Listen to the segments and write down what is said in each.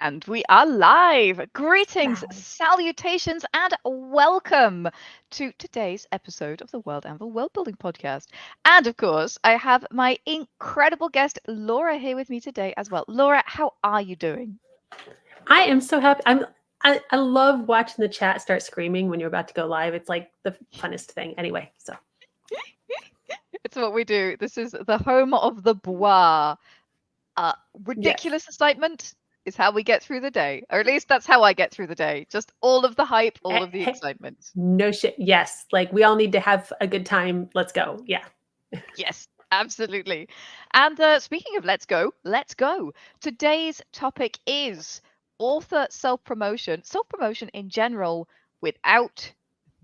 And we are live. Greetings, salutations, and welcome to today's episode of the World Anvil World Building Podcast. And of course, I have my incredible guest, Laura, here with me today as well. Laura, how are you doing? I am so happy. I love watching the chat start screaming when you're about to go live. It's like the funnest thing. Anyway, so It's what we do. This is the home of the Bois. Ridiculous yes. excitement is how we get through the day. Or at least that's how I get through the day. Just all of the hype, all of the Hey, excitement. no shit. Yes. Like we all need to have a good time. Let's go. Yeah. Yes, absolutely. And speaking of let's go, let's go. Today's topic is author self-promotion, self-promotion in general without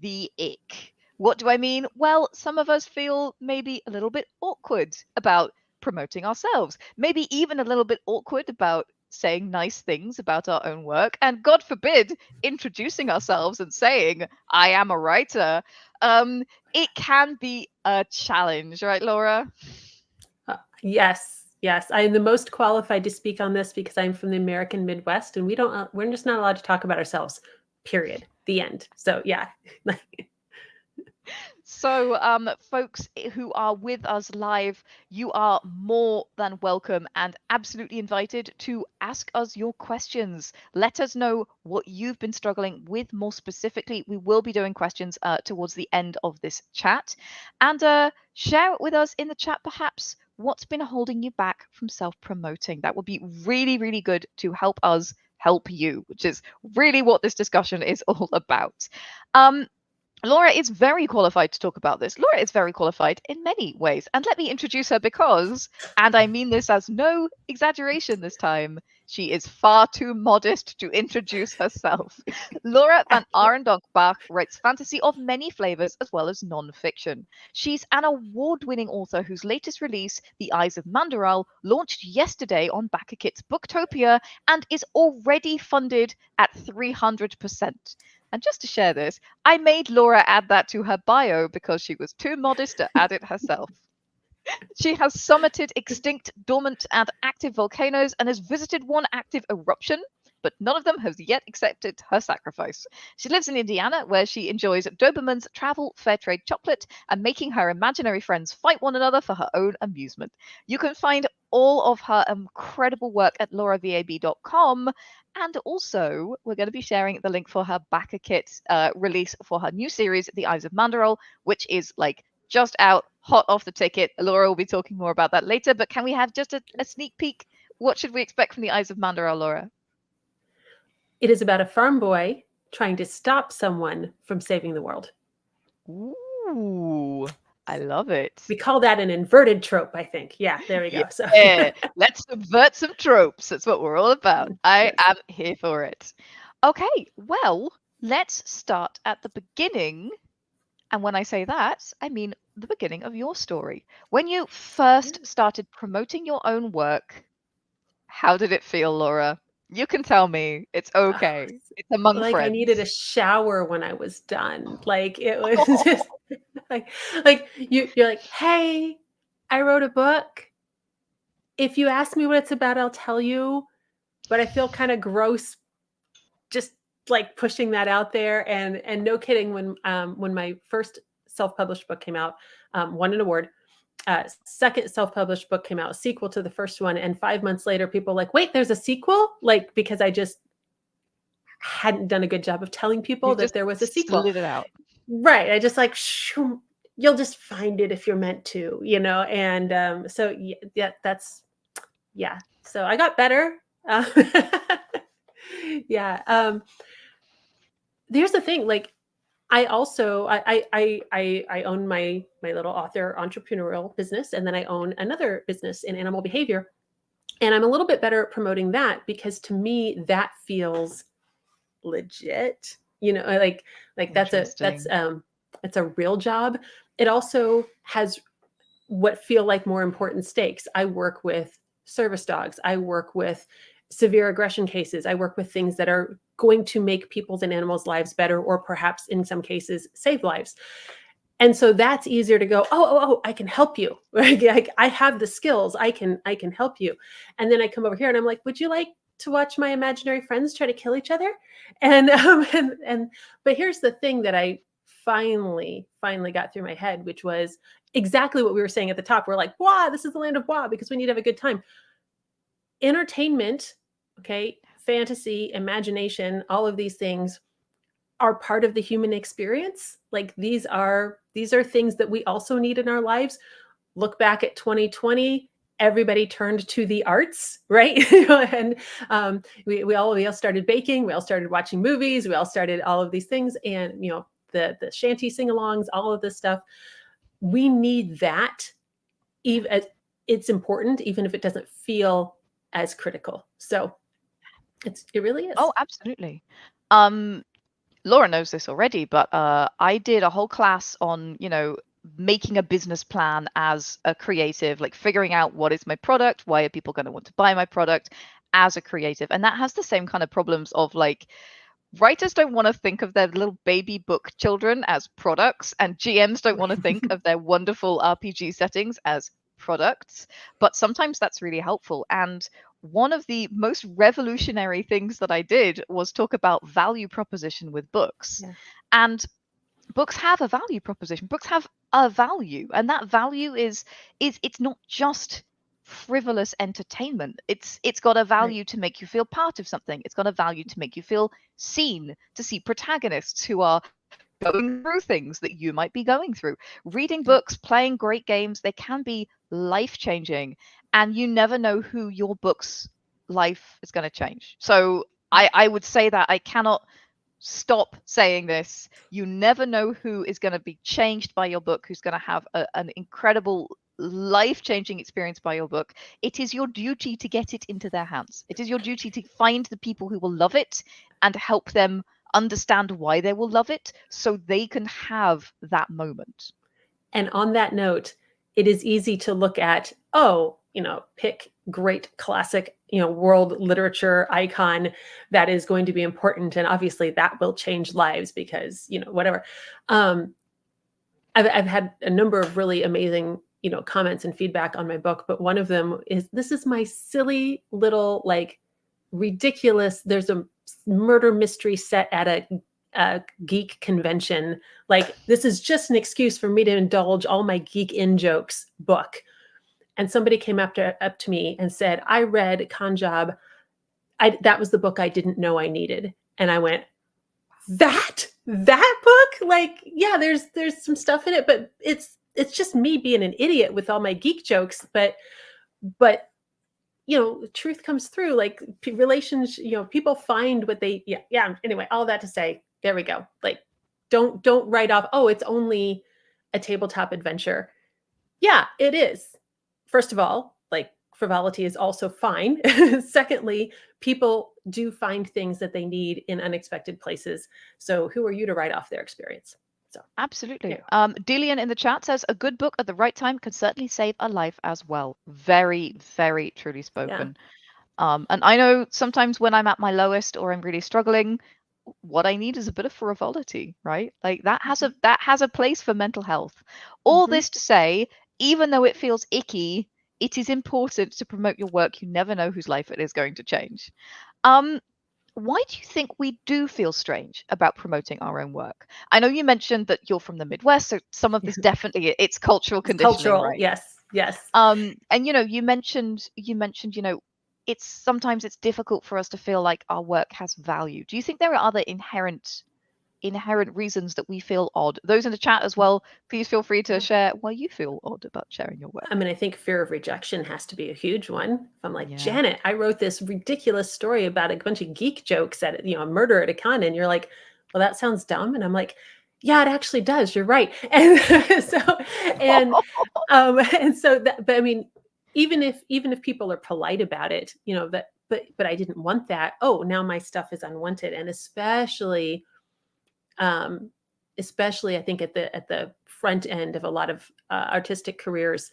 the ick. What do I mean? Well, some of us feel maybe a little bit awkward about promoting ourselves, maybe even a little bit awkward about saying nice things about our own work, and God forbid, introducing ourselves and saying, I am a writer. Um, it can be a challenge, right, Laura? Yes. Yes. I am the most qualified to speak on this because I'm from the American Midwest, and we're just not allowed to talk about ourselves. Period. The end. So yeah. So, folks who are with us live, you are more than welcome and absolutely invited to ask us your questions. Let us know what you've been struggling with more specifically. We will be doing questions towards the end of this chat. And share it with us in the chat, perhaps, what's been holding you back from self-promoting. That would be really, really good to help us help you, which is really what this discussion is all about. Laura is very qualified to talk about this. Laura is very qualified in many ways. And let me introduce her because, and I mean this as no exaggeration this time, she is far too modest to introduce herself. Laura VanArendonk Baugh writes fantasy of many flavors as well as non-fiction. She's an award-winning author whose latest release, The Eyes of Mandaral, launched yesterday on BackerKit's Booktopia and is already funded at 300%. And just to share this, I made Laura add that to her bio because she was too modest to add it herself. She has summited extinct, dormant, and active volcanoes and has visited one active eruption, but none of them has yet accepted her sacrifice. She lives in Indiana, where she enjoys Doberman's travel, fair trade chocolate, and making her imaginary friends fight one another for her own amusement. You can find all of her incredible work at lauravab.com. And also, we're going to be sharing the link for her backer kit release for her new series, The Eyes of Mandaral, which is like just out, hot off the ticket. Laura will be talking more about that later, but can we have just a sneak peek? What should we expect from The Eyes of Mandaral, Laura? It is about a farm boy trying to stop someone from saving the world. Ooh, I love it. We call that an inverted trope, I think. Yeah, there we go. So Yeah, let's subvert some tropes. That's what we're all about. I am here for it. Okay, well, let's start at the beginning. And when I say that, I mean the beginning of your story. When you first started promoting your own work, how did it feel, Laura? You can tell me. It's okay. It's among like I needed a friends. shower when I was done. Like it was just like you're like, hey, I wrote a book. If you ask me what it's about, I'll tell you. But I feel kind of gross just like pushing that out there. And no kidding, when my first self-published book came out, won an award. Second self-published book came out, sequel to the first one, and 5 months later, people were like, wait, there's a sequel? Like because I just hadn't done a good job of telling people You that just there was a sequel. slid it out. Right. I just like, you'll just find it if you're meant to, And so, yeah, yeah. So I got better. Yeah. There's the thing, like, I also, I own my little author entrepreneurial business, and then I own another business in animal behavior. And I'm a little bit better at promoting that because to me, that feels legit, like that's it's a real job. It also has what feel like more important stakes. I work with service dogs, I work with severe aggression cases, I work with things that are going to make people's and animals lives better, or perhaps in some cases save lives. And so that's easier to go, oh, I can help you. Right? Like I have the skills, I can help you. And then I come over here and I'm like, would you like to watch my imaginary friends try to kill each other. And but here's the thing that I finally got through my head, which was exactly what we were saying at the top. We're like, wow, this is the land of wow, because we need to have a good time. Entertainment, okay, fantasy, imagination, all of these things are part of the human experience. Like these are things that we also need in our lives. Look back at 2020, everybody turned to the arts, right? And we all started baking, we all started watching movies, we all started all of these things, and the shanty sing-alongs, all of this stuff. We need that. Even it's important, even if it doesn't feel as critical. So it really is. Oh, absolutely. Um, Laura knows this already, but I did a whole class on, making a business plan as a creative, like figuring out what is my product, why are people going to want to buy my product as a creative. And that has the same kind of problems of like writers don't want to think of their little baby book children as products, and GMs don't want to think of their wonderful RPG settings as products. But sometimes that's really helpful. And one of the most revolutionary things that I did was talk about value proposition with books. Yeah. And books have a value proposition. Books have a value, and that value is it's not just frivolous entertainment. It's got a value Right. to make you feel part of something. It's got a value to make you feel seen, to see protagonists who are going through things that you might be going through. Reading Yeah. books, playing great games, they can be life-changing, and you never know who your book's life is going to change. So I would say that I cannot stop saying this. You never know who is going to be changed by your book, who's going to have an incredible life-changing experience by your book. It is your duty to get it into their hands. It is your duty to find the people who will love it and help them understand why they will love it so they can have that moment. And on that note, it is easy to look at, oh, pick great classic, world literature icon that is going to be important. And obviously that will change lives because, whatever. I've had a number of really amazing, comments and feedback on my book, but one of them is, this is my silly little, like, ridiculous, there's a murder mystery set at a geek convention. Like, this is just an excuse for me to indulge all my geek in jokes book. And somebody came up to me and said, I read Kanjab. That was the book I didn't know I needed. And I went, that book? Like, yeah, there's some stuff in it, but it's just me being an idiot with all my geek jokes. But truth comes through. Like, relations, people find what they, yeah. Anyway, all that to say, there we go. Like, don't write off, oh, it's only a tabletop adventure. Yeah, it is. First of all, like, frivolity is also fine. Secondly, people do find things that they need in unexpected places. So who are you to write off their experience? So Absolutely. yeah. Delian in the chat says a good book at the right time can certainly save a life as well. Very, very truly Yeah. spoken. And I know sometimes when I'm at my lowest or I'm really struggling, what I need is a bit of frivolity, right? Like that has a place for mental health. All Mm-hmm. this to say, even though it feels icky, it is important to promote your work. You never know whose life it is going to change. Um, why do you think we do feel strange about promoting our own work? I know you mentioned that you're from the Midwest, so some of this definitely it's cultural It's conditioning, cultural. right? Yes. And you mentioned, it's sometimes it's difficult for us to feel like our work has value. Do you think there are other inherent reasons that we feel odd? Those in the chat as well, please feel free to share why you feel odd about sharing your I work. mean, I think fear of rejection has to be a huge one. If I'm like, Yeah. Janet, I wrote this ridiculous story about a bunch of geek jokes at, a murder at a con, and you're like, well, that sounds dumb. And I'm like, yeah, it actually does. You're right. And so, and and so that, but I mean, even if people are polite about it, but I didn't want that. Oh, now my stuff is unwanted. And um, especially I think at the front end of a lot of artistic careers,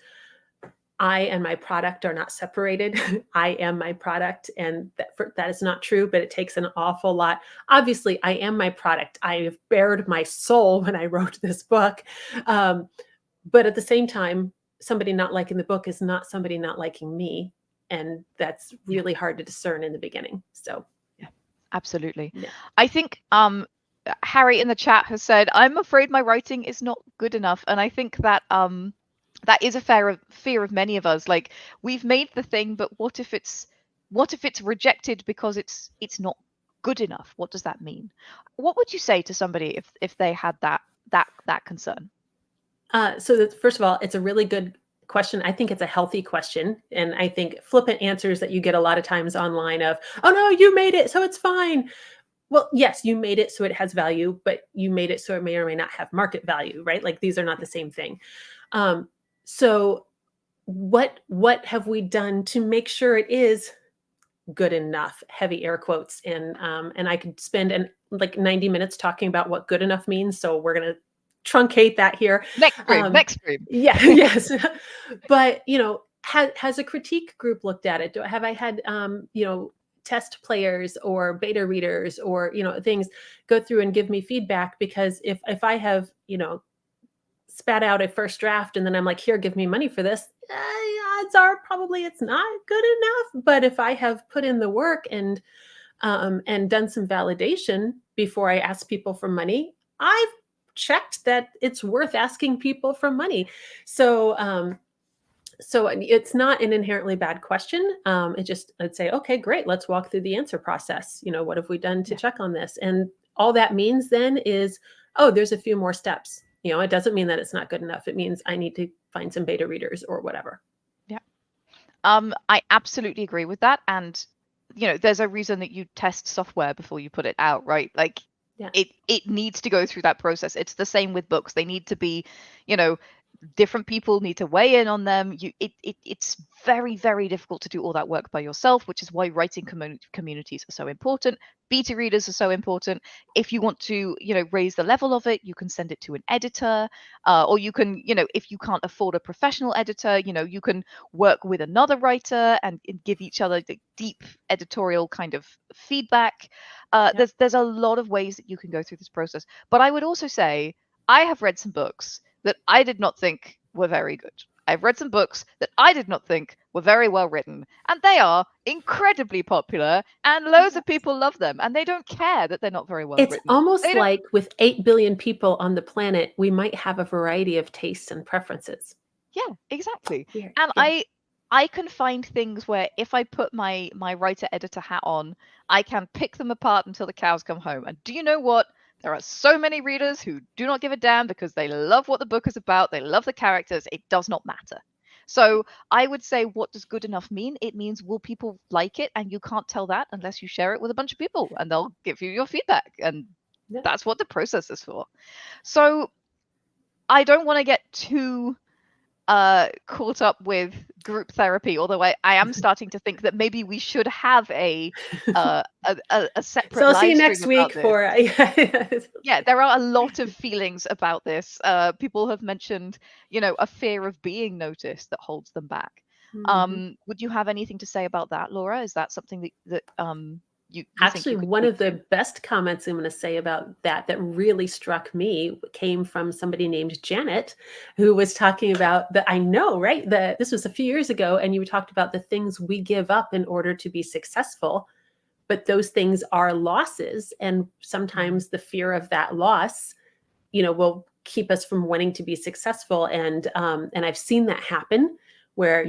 I and my product are not separated. I am my product, and that is not true, but it takes an awful lot. Obviously, I am my product. I have bared my soul when I wrote this book. But at the same time, somebody not liking the book is not somebody not liking me. and that's really hard to discern in the beginning. So Yeah, absolutely. yeah. I think Harry in the chat has said, "I'm afraid my writing is not good enough," and I think that that is a fear of many of us. Like, we've made the thing, but what if it's rejected because it's not good enough? What does that mean? What would you say to somebody if they had that concern? First of all, it's a really good question. I think it's a healthy question. And I think flippant answers that you get a lot of times online of, oh no, you made it, so it's fine. Well, yes, you made it so it has value, but you made it so it may or may not have market value, right? Like these are not the same thing. So what have we done to make sure it is good enough? Heavy air quotes, and I could spend like 90 minutes talking about what good enough means. So we're gonna truncate that here. Next stream, Um, next stream. yeah, yes, but has a critique group looked at it? Have I had test players or beta readers or things go through and give me feedback? Because if I have spat out a first draft and then I'm like, here, give me money for this, odds are probably it's not good enough. But if I have put in the work and done some validation before I ask people for money, I've checked that it's worth asking people for money. So it's not an inherently bad question. I'd say, okay, great. Let's walk through the answer process. What have we done to check on this? And all that means then is, oh, there's a few more steps. It doesn't mean that it's not good enough. It means I need to find some beta readers or whatever. Yeah. I absolutely agree with that. And, there's a reason that you test software before you put it out, right? Like, Yeah. it needs to go through that process. It's the same with books. They need to be, different people need to weigh in on them. It's very, very difficult to do all that work by yourself, which is why writing communities are so important. Beta readers are so important. If you want to, raise the level of it, you can send it to an editor, or you can, if you can't afford a professional editor, you can work with another writer and give each other the deep editorial kind of feedback. There's a lot of ways that you can go through this process. But I would also say I have read some books that I did not think were very good. I've read some books that I did not think were very well written, and they are incredibly popular, and loads of people love them, and they don't care that they're not very well It's written. almost like with 8 billion people on the planet, we might have a variety of tastes and preferences. Yeah, exactly. Weird. And Yeah. I can find things where if I put my writer editor hat on, I can pick them apart until the cows come home. And do you know what? There are so many readers who do not give a damn because they love what the book is about. They love the characters. It does not matter. So I would say, what does good enough mean? It means, will people like it? And you can't tell that unless you share it with a bunch of people and they'll give you your feedback. And Yeah. that's what the process is for. So I don't want to get too caught up with group therapy, although I am starting to think that maybe we should have a separate So I'll see you live next stream about week this. for Yeah, there are a lot of feelings about this. People have mentioned, a fear of being noticed that holds them back. Would you have anything to say about that, Laura? Is that something that you think Actually, you could one speak of the to? best comments I'm going to say about that really struck me came from somebody named Janet, who was talking about that. I know, right? That this was a few years ago, and you talked about the things we give up in order to be successful, but those things are losses, and sometimes the fear of that loss, will keep us from wanting to be successful. And I've seen that happen where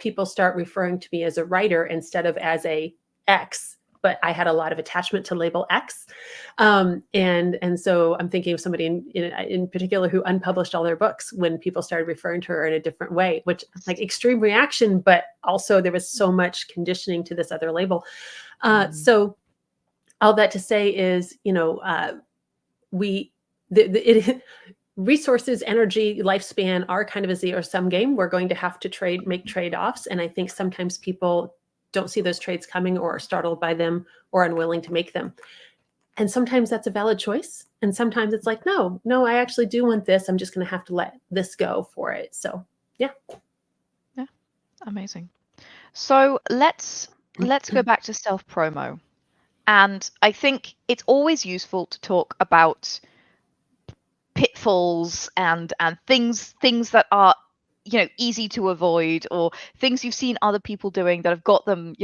people start referring to me as a writer instead of as a X, but I had a lot of attachment to label X. And so I'm thinking of somebody in particular who unpublished all their books when people started referring to her in a different way, which like extreme reaction, but also there was so much conditioning to this other label. So all that to say is, resources, energy, lifespan are kind of a zero sum game. We're going to have to make trade-offs. And I think sometimes people don't see those trades coming or are startled by them or unwilling to make them. And sometimes that's a valid choice. And sometimes it's like, no, I actually do want this. I'm just going to have to let this go for it. So, yeah. Yeah, amazing. So let's go back to self promo. And I think it's always useful to talk about pitfalls and things that are easy to avoid, or things you've seen other people doing that have got them,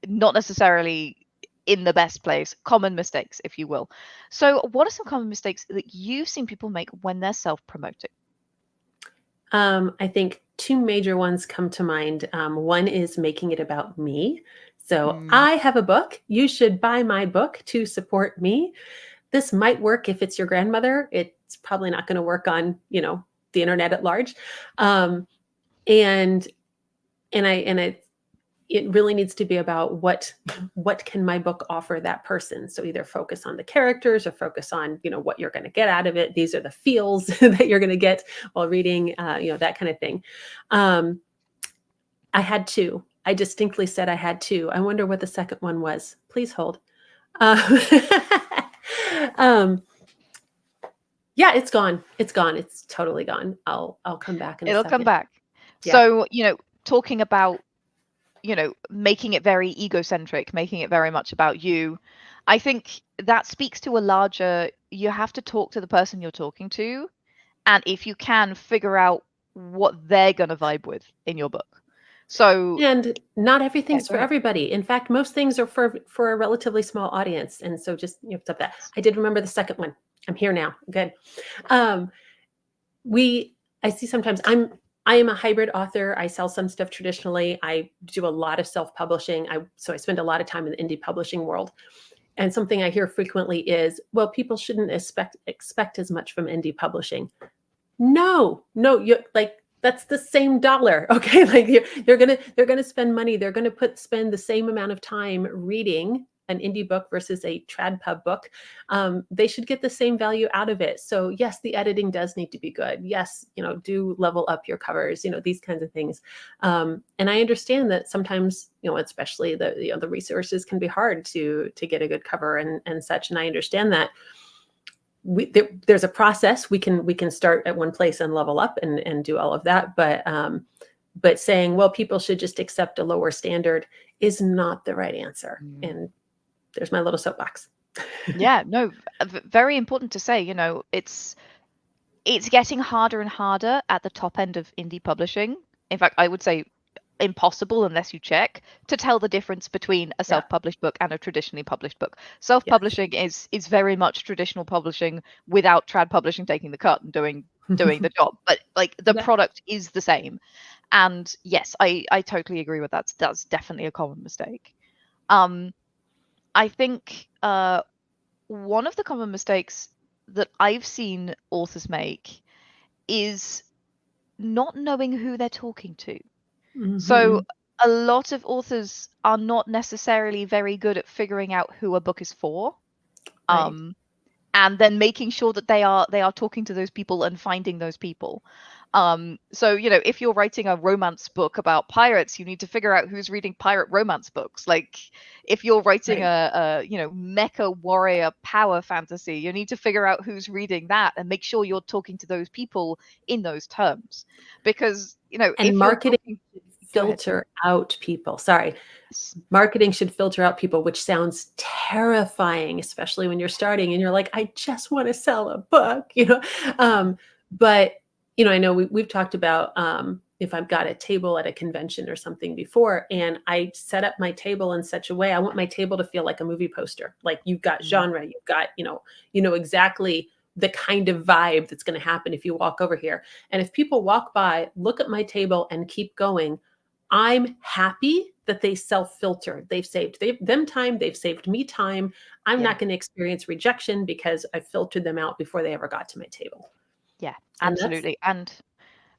not necessarily in the best place, common mistakes, if you will. So what are some common mistakes that you've seen people make when they're self-promoting? I think two major ones come to mind. One is making it about me. So Mm, I have a book. You should buy my book to support me. This might work if it's your grandmother. It's probably not going to work on, the internet at large. Um, and and it really needs to be about what can my book offer that person. So either focus on the characters or focus on what you're going to get out of it. These are the feels that you're going to get while reading, that kind of thing. um, I had two. I distinctly said I had two. I wonder what the second one was. Please hold. uh, um, yeah, it's gone. It's totally gone. I'll come back in a it'll come second. back. Yeah. So, talking about, making it very egocentric, making it very much about you, I think that speaks to a larger, you have to talk to the person you're talking to, and if you can, figure out what they're going to vibe with in your book. So, And not yeah, everything's go for ahead. everybody. In fact, most things are for a relatively small audience. And so just stop that. Yes. I did remember the second one. I'm here now. Good. Um, we I see sometimes I am a hybrid author. I sell some stuff traditionally. I do a lot of self-publishing. So I spend a lot of time in the indie publishing world. And something I hear frequently is, well, people shouldn't expect as much from indie publishing. No, you like that's the same dollar. Okay. Like they're gonna spend money. They're gonna spend the same amount of time reading an indie book versus a trad pub book. They should get the same value out of it. So yes, the editing does need to be good. Yes, do level up your covers, these kinds of things. And I understand that sometimes, especially the resources can be hard to get a good cover and such. And I understand that there's a process. We can start at one place and level up and do all of that, but saying, well, people should just accept a lower standard is not the right answer. Mm. And there's my little soapbox. Yeah, no, very important to say, it's getting harder and harder at the top end of indie publishing. In fact, I would say impossible unless you check to tell the difference between a Yeah. self-published book and a traditionally published book. Yes. Self-publishing is very much traditional publishing without trad publishing taking the cut and doing the job. But like the Yeah. product is the same. And yes, I totally agree with that. That's definitely a common mistake. Um, I think one of the common mistakes that I've seen authors make is not knowing who they're talking to. So Hmm. a lot of authors are not necessarily very good at figuring out who a book is for. Right. Um, and then making sure that they are talking to those people and finding those people. So if you're writing a romance book about pirates, you need to figure out who's reading pirate romance books. Like if you're writing Right. a mecha warrior power fantasy, you need to figure out who's reading that and make sure you're talking to those people in those terms, because And if you're marketing talking, go ahead, sorry. filter out people. Sorry. Yes. Marketing should filter out people, which sounds terrifying, especially when you're starting and you're like, I just want to sell a book. But I know we've talked about, if I've got a table at a convention or something before, and I set up my table in such a way, I want my table to feel like a movie poster. Like you've got Mm, genre, you've got, exactly the kind of vibe that's going to happen if you walk over here. And if people walk by, look at my table and keep going, I'm happy that they self-filter. They've saved them time. They've saved me time. I'm yeah. not going to experience rejection because I filtered them out before they ever got to my table. Yeah, And that's absolutely. And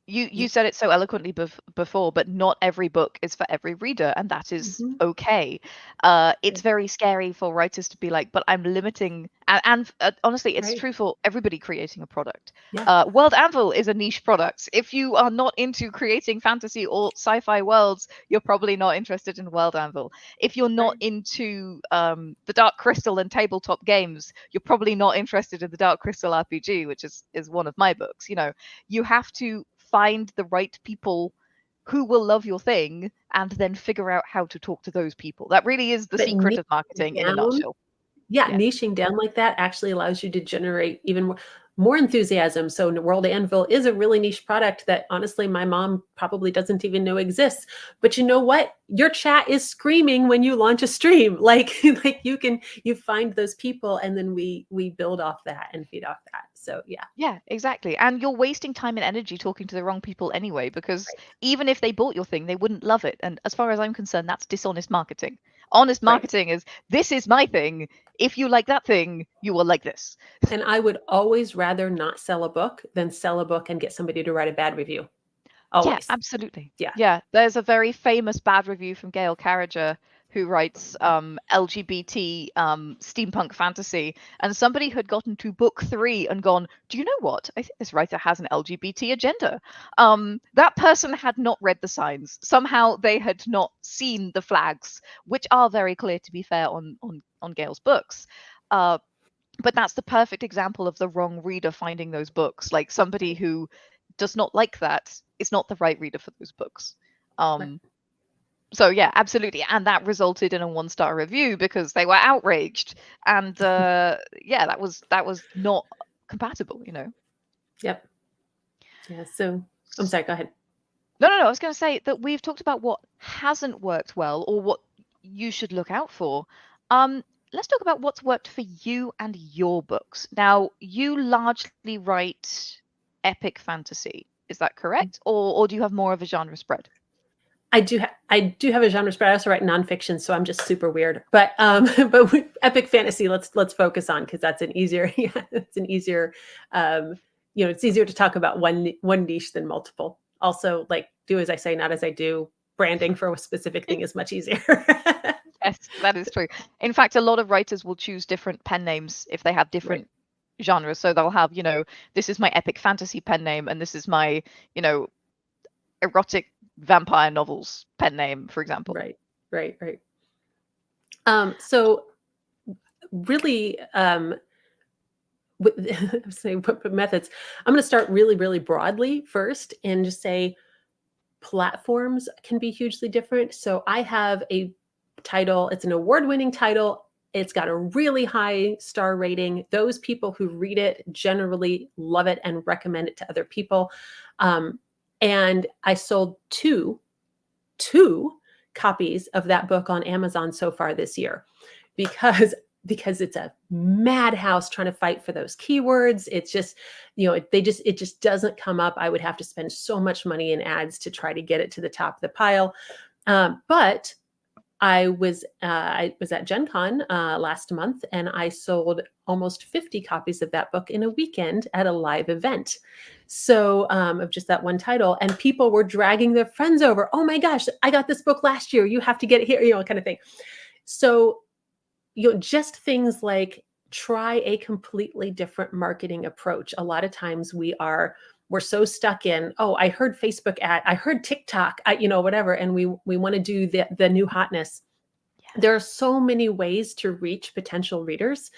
you yeah. said it so eloquently before, but not every book is for every reader, and that is Mhm. okay. It's very scary for writers to be like, but I'm limiting, and honestly, it's Right. true for everybody creating a product. Yeah. World Anvil is a niche product. If you are not into creating fantasy or sci-fi worlds, you're probably not interested in World Anvil. If you're not Right. into the Dark Crystal and tabletop games, you're probably not interested in the Dark Crystal RPG, which is one of my books. You have to find the right people who will love your thing and then figure out how to talk to those people. That really is the But secret niching of marketing in a down, nutshell. yeah, Yeah. niching down like that actually allows you to generate even more. more enthusiasm. So World Anvil is a really niche product that honestly my mom probably doesn't even know exists. But you know what? Your chat is screaming when you launch a stream. Like you find those people, and then we build off that and feed off that. So yeah. Yeah, exactly. And you're wasting time and energy talking to the wrong people anyway, because Right. even if they bought your thing, they wouldn't love it. And as far as I'm concerned, that's dishonest marketing. Honest Right. marketing is, this is my thing. If you like that thing, you will like this. And I would always rather not sell a book than sell a book and get somebody to write a bad review. Yeah, Always. absolutely. Yeah. Yeah, there's a very famous bad review from Gail Carriger, who writes LGBT steampunk fantasy, and somebody had gotten to book 3 and gone, do you know what? I think this writer has an LGBT agenda. That person had not read the signs. Somehow they had not seen the flags, which are very clear, to be fair, on Gail's books. Uh, but that's the perfect example of the wrong reader finding those books. Like, somebody who does not like that is not the right reader for those books. Right. Um, so yeah, absolutely, and that resulted in a 1-star review because they were outraged, and yeah, that was not compatible, you know. Yep. Yeah. So I'm sorry, go ahead. No, no, no. I was going to say that we've talked about what hasn't worked well or what you should look out for. Um, let's talk about what's worked for you and your books. Now, you largely write epic fantasy. Is that correct? Or do you have more of a genre spread? I do have a genre spread. I also write nonfiction, so I'm just super weird. But epic fantasy. Let's focus on, because that's an easier yeah, it's an easier it's easier to talk about one niche than multiple. Also, like, do as I say, not as I do. Branding for a specific thing is much easier. Yes, that is true. In fact, a lot of writers will choose different pen names if they have Right. different genres. So they'll have, this is my epic fantasy pen name, and this is my, you know, erotic vampire novels pen name, for example. Right. Right. Right. So really, with saying what methods, I'm going to start really, really broadly first and just say platforms can be hugely different. So I have a title, it's an award-winning title. It's got a really high star rating. Those people who read it generally love it and recommend it to other people. And I sold two copies of that book on Amazon so far this year, because it's a madhouse trying to fight for those keywords. It's just, it just doesn't come up. I would have to spend so much money in ads to try to get it to the top of the pile. But I was at Gen Con last month, and I sold almost 50 copies of that book in a weekend at a live event. So of just that one title, and people were dragging their friends over. Oh my gosh, I got this book last year. You have to get it here, kind of thing. So just things like, try a completely different marketing approach. A lot of times we're so stuck in, oh, I heard Facebook ad, I heard TikTok, whatever, and we want to do the new hotness. Yeah. There are so many ways to reach potential readers,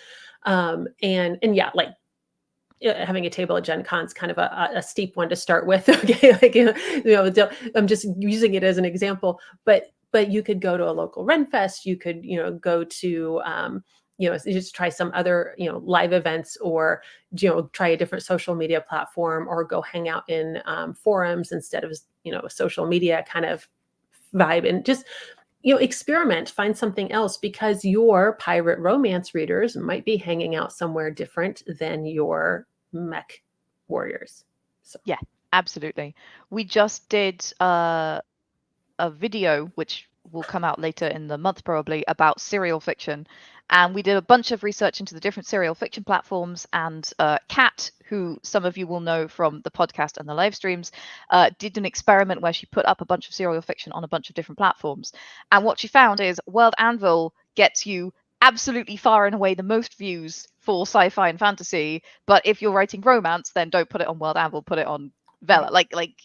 and yeah, like, having a table at Gen Con's kind of a steep one to start with. Okay, like, I'm just using it as an example, but you could go to a local Renfest. You could go to just try some other live events, or try a different social media platform, or go hang out in forums instead of a social media kind of vibe, and just experiment, find something else, because your pirate romance readers might be hanging out somewhere different than your mech warriors. So Yeah, absolutely. We just did a video, which will come out later in the month probably, about serial fiction. And we did a bunch of research into the different serial fiction platforms. And Kat, who some of you will know from the podcast and the live streams, did an experiment where she put up a bunch of serial fiction on a bunch of different platforms. And what she found is World Anvil gets you absolutely far and away the most views for sci-fi and fantasy. But if you're writing romance, then don't put it on World Anvil, put it on Vela. right. Like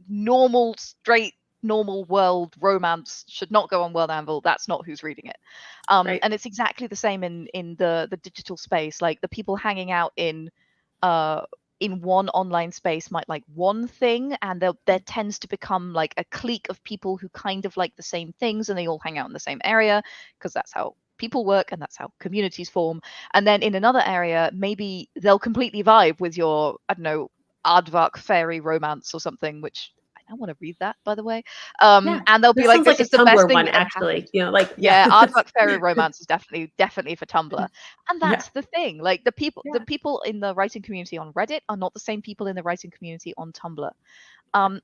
normal, straight, normal world romance should not go on World Anvil. That's not who's reading it. Right. And it's exactly the same in the digital space. Like, the people hanging out in one online space might like one thing, and there tends to become like a clique of people who kind of like the same things, and they all hang out in the same area because that's how people work and that's how communities form. And then in another area, maybe they'll completely vibe with your, I don't know, aardvark fairy romance or something, which I want to read that, by the way. Yeah, And they'll be that like, sounds this like a is the best Tumblr thing one, that ever happened. actually. You know, like, yeah, Yeah, aardvark fairy romance is definitely for Tumblr. And yeah, that's the thing. Like the yeah. people in the writing community on Reddit are not the same people in the writing community on Tumblr. Um,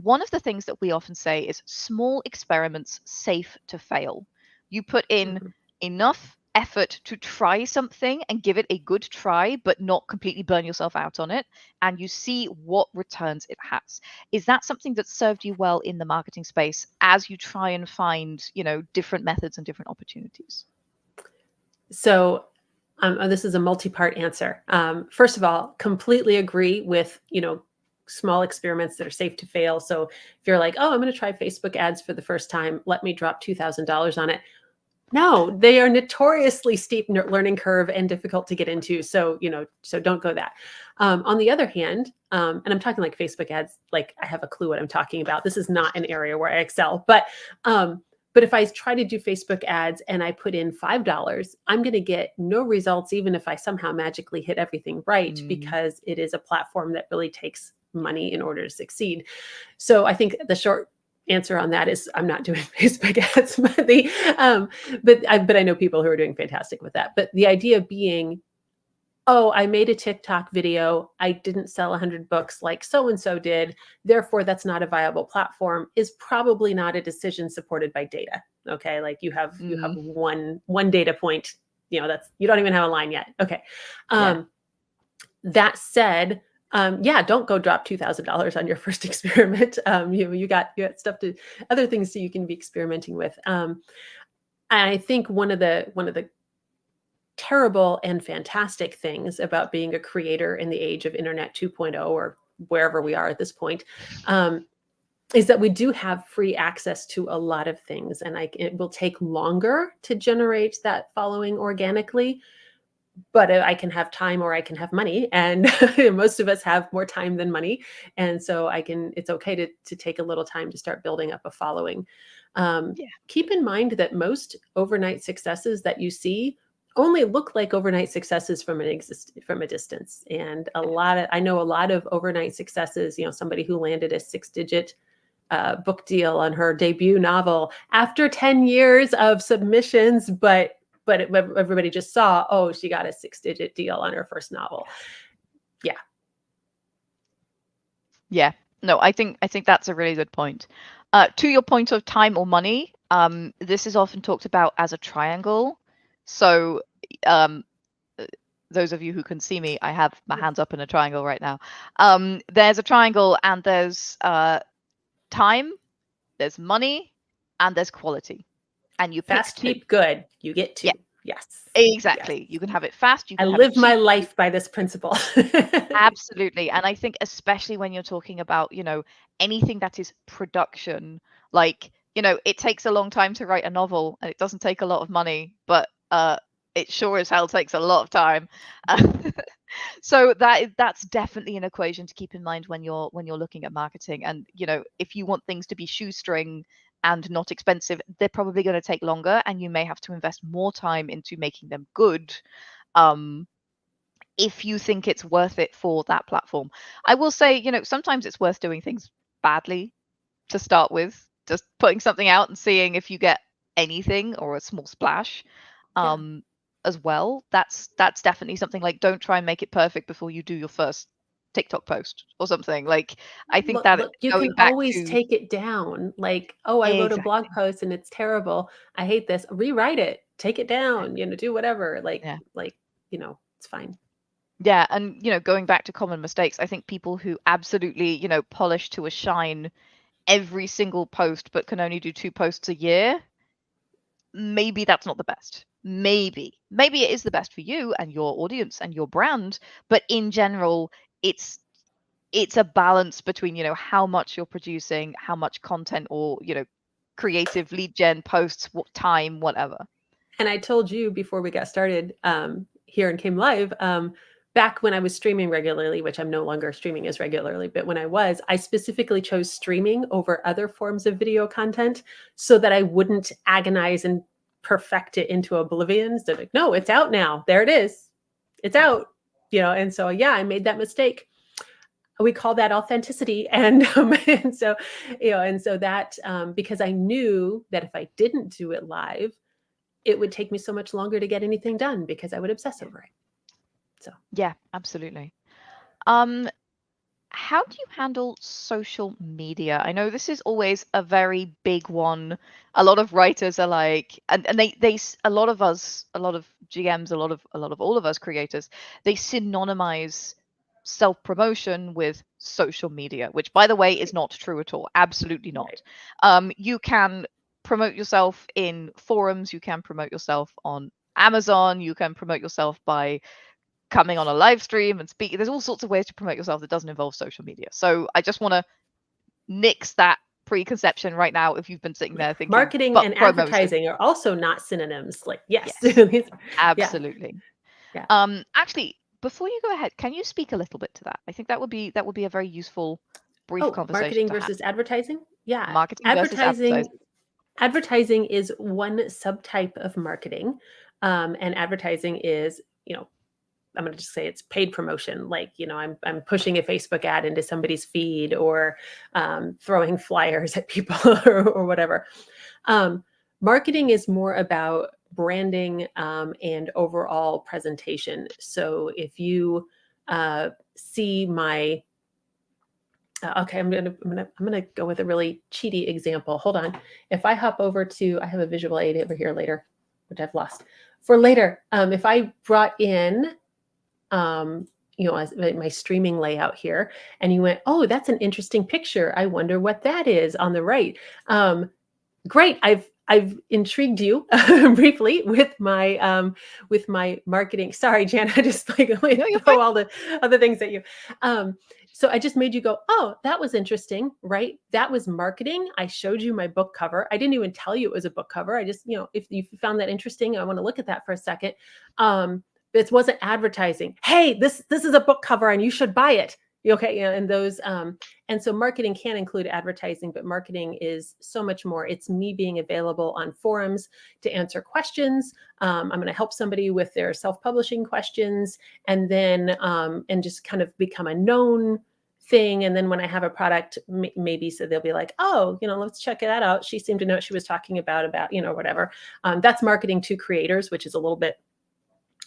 one of the things that we often say is small experiments safe to fail. You put in Mhm. enough effort to try something and give it a good try, but not completely burn yourself out on it, and you see what returns it has. Is that something that served you well in the marketing space as you try and find, different methods and different opportunities? So this is a multi-part answer. First of all, completely agree with, small experiments that are safe to fail. So if you're like, oh, I'm going to try Facebook ads for the first time, let me drop $2,000 on it. No, they are notoriously steep learning curve and difficult to get into. So, so don't go that. On the other hand, and I'm talking like Facebook ads, like I have a clue what I'm talking about. This is not an area where I excel, but if I try to do Facebook ads and I put in $5, I'm going to get no results, even if I somehow magically hit everything right, Mm, because it is a platform that really takes money in order to succeed. So I think the short answer on that is I'm not doing Facebook ads, but I know people who are doing fantastic with that. But the idea being, oh, I made a TikTok video, I didn't sell 100 books like so and so did, therefore that's not a viable platform, is probably not a decision supported by data. Okay, like you have mm, one data point, that's, you don't even have a line yet. Okay. yeah. um that said, yeah, don't go drop $2,000 on your first experiment. You got stuff to, other things that you can be experimenting with. I think one of the terrible and fantastic things about being a creator in the age of Internet 2.0, or wherever we are at this point, is that we do have free access to a lot of things, and it will take longer to generate that following organically, but I can have time or I can have money, and most of us have more time than money, and so it's okay to take a little time to start building up a following. Keep in mind that most overnight successes that you see only look like overnight successes from from a distance, and I know a lot of overnight successes. Somebody who landed a 6-digit book deal on her debut novel after 10 years of submissions, but everybody just saw, oh, she got a 6-digit deal on her first novel. Yeah. Yeah. No, I think that's a really good point. To your point of time or money, this is often talked about as a triangle. So, um, those of you who can see me, I have my hands up in a triangle right now. There's a triangle, and there's time, there's money, and there's quality. And you pick Fast, two. cheap, good. You get Yeah, two. Yes. Yes. exactly. You can have it fast, you I can have it live my cheap. life by this principle. Absolutely. And I think especially when you're talking about, anything that is production, like, it takes a long time to write a novel and it doesn't take a lot of money, but it sure as hell takes a lot of time. So that's definitely an equation to keep in mind when you're looking at marketing. And, if you want things to be shoestring and not expensive, they're probably going to take longer and you may have to invest more time into making them good. Um, if you think it's worth it for that platform. I will say, sometimes it's worth doing things badly to start with, just putting something out and seeing if you get anything or a small splash. Yeah. Um, as well. That's definitely something, like, don't try and make it perfect before you do your first TikTok post or something. Like, I think Look, that look, you can going back always to take it down. Like, oh, I wrote a blog exactly. post and it's terrible. I hate this. Rewrite it. Take it down. Do whatever. Yeah. It's fine. Yeah, and going back to common mistakes, I think people who absolutely, polish to a shine every single post but can only do 2 posts a year, maybe that's not the best. Maybe it is the best for you and your audience and your brand, but in general, it's it's a balance between, how much you're producing, how much content or, creative lead gen posts, what time, whatever. And I told you before we got started here and came live, back when I was streaming regularly, which I'm no longer streaming as regularly, but when I specifically chose streaming over other forms of video content so that I wouldn't agonize and perfect it into oblivion. So like, no, it's out now. There it is. It's out. And so, yeah, I made that mistake. We call that authenticity. And so, that, because I knew that if I didn't do it live, it would take me so much longer to get anything done because I would obsess over it. So, Yeah, absolutely. Um, how do you handle social media? I know this is always a very big one. A lot of writers are like, and a lot of us, a lot of GMs, a lot of all of us creators, they synonymize self-promotion with social media, which by the way is not true at all. Absolutely not. You can promote yourself in forums, you can promote yourself on Amazon, you can promote yourself by coming on a live stream and speaking. There's all sorts of ways to promote yourself that doesn't involve social media. So I just want to nix that preconception right now if you've been sitting there thinking, marketing but and promotion. advertising are also not synonyms. Like, yes. Yes, Yeah. absolutely. Yeah. Actually, before you go ahead, can you speak a little bit to that? I think that would be a very useful brief Oh, conversation marketing to have. versus advertising? Yeah. Marketing versus Advertising advertising. advertising is one subtype of marketing. And advertising is, I'm going to just say it's paid promotion. Like, I'm pushing a Facebook ad into somebody's feed, or throwing flyers at people, or whatever. Marketing is more about branding, and overall presentation. So if you see my okay, I'm gonna go with a really cheaty example. Hold on. If I hop over to, I have a visual aid over here later, which I've lost for later. If I brought in, as my streaming layout here, and you went, oh, that's an interesting picture. I wonder what that is on the right. Great. I've intrigued you briefly with my marketing. Sorry, Jan, I just like No, you're fine. throw all the other things at you. So I just made you go, oh, that was interesting, right? That was marketing. I showed you my book cover. I didn't even tell you it was a book cover. I just, if you found that interesting, I want to look at that for a second. It wasn't advertising. Hey, this is a book cover and you should buy it. Okay, yeah, and those, and so marketing can include advertising, but marketing is so much more. It's me being available on forums to answer questions. I'm going to help somebody with their self-publishing questions, and then and just kind of become a known thing. And then when I have a product, maybe so they'll be like, oh, let's check that out. She seemed to know what she was talking about, whatever. That's marketing to creators, which is a little bit.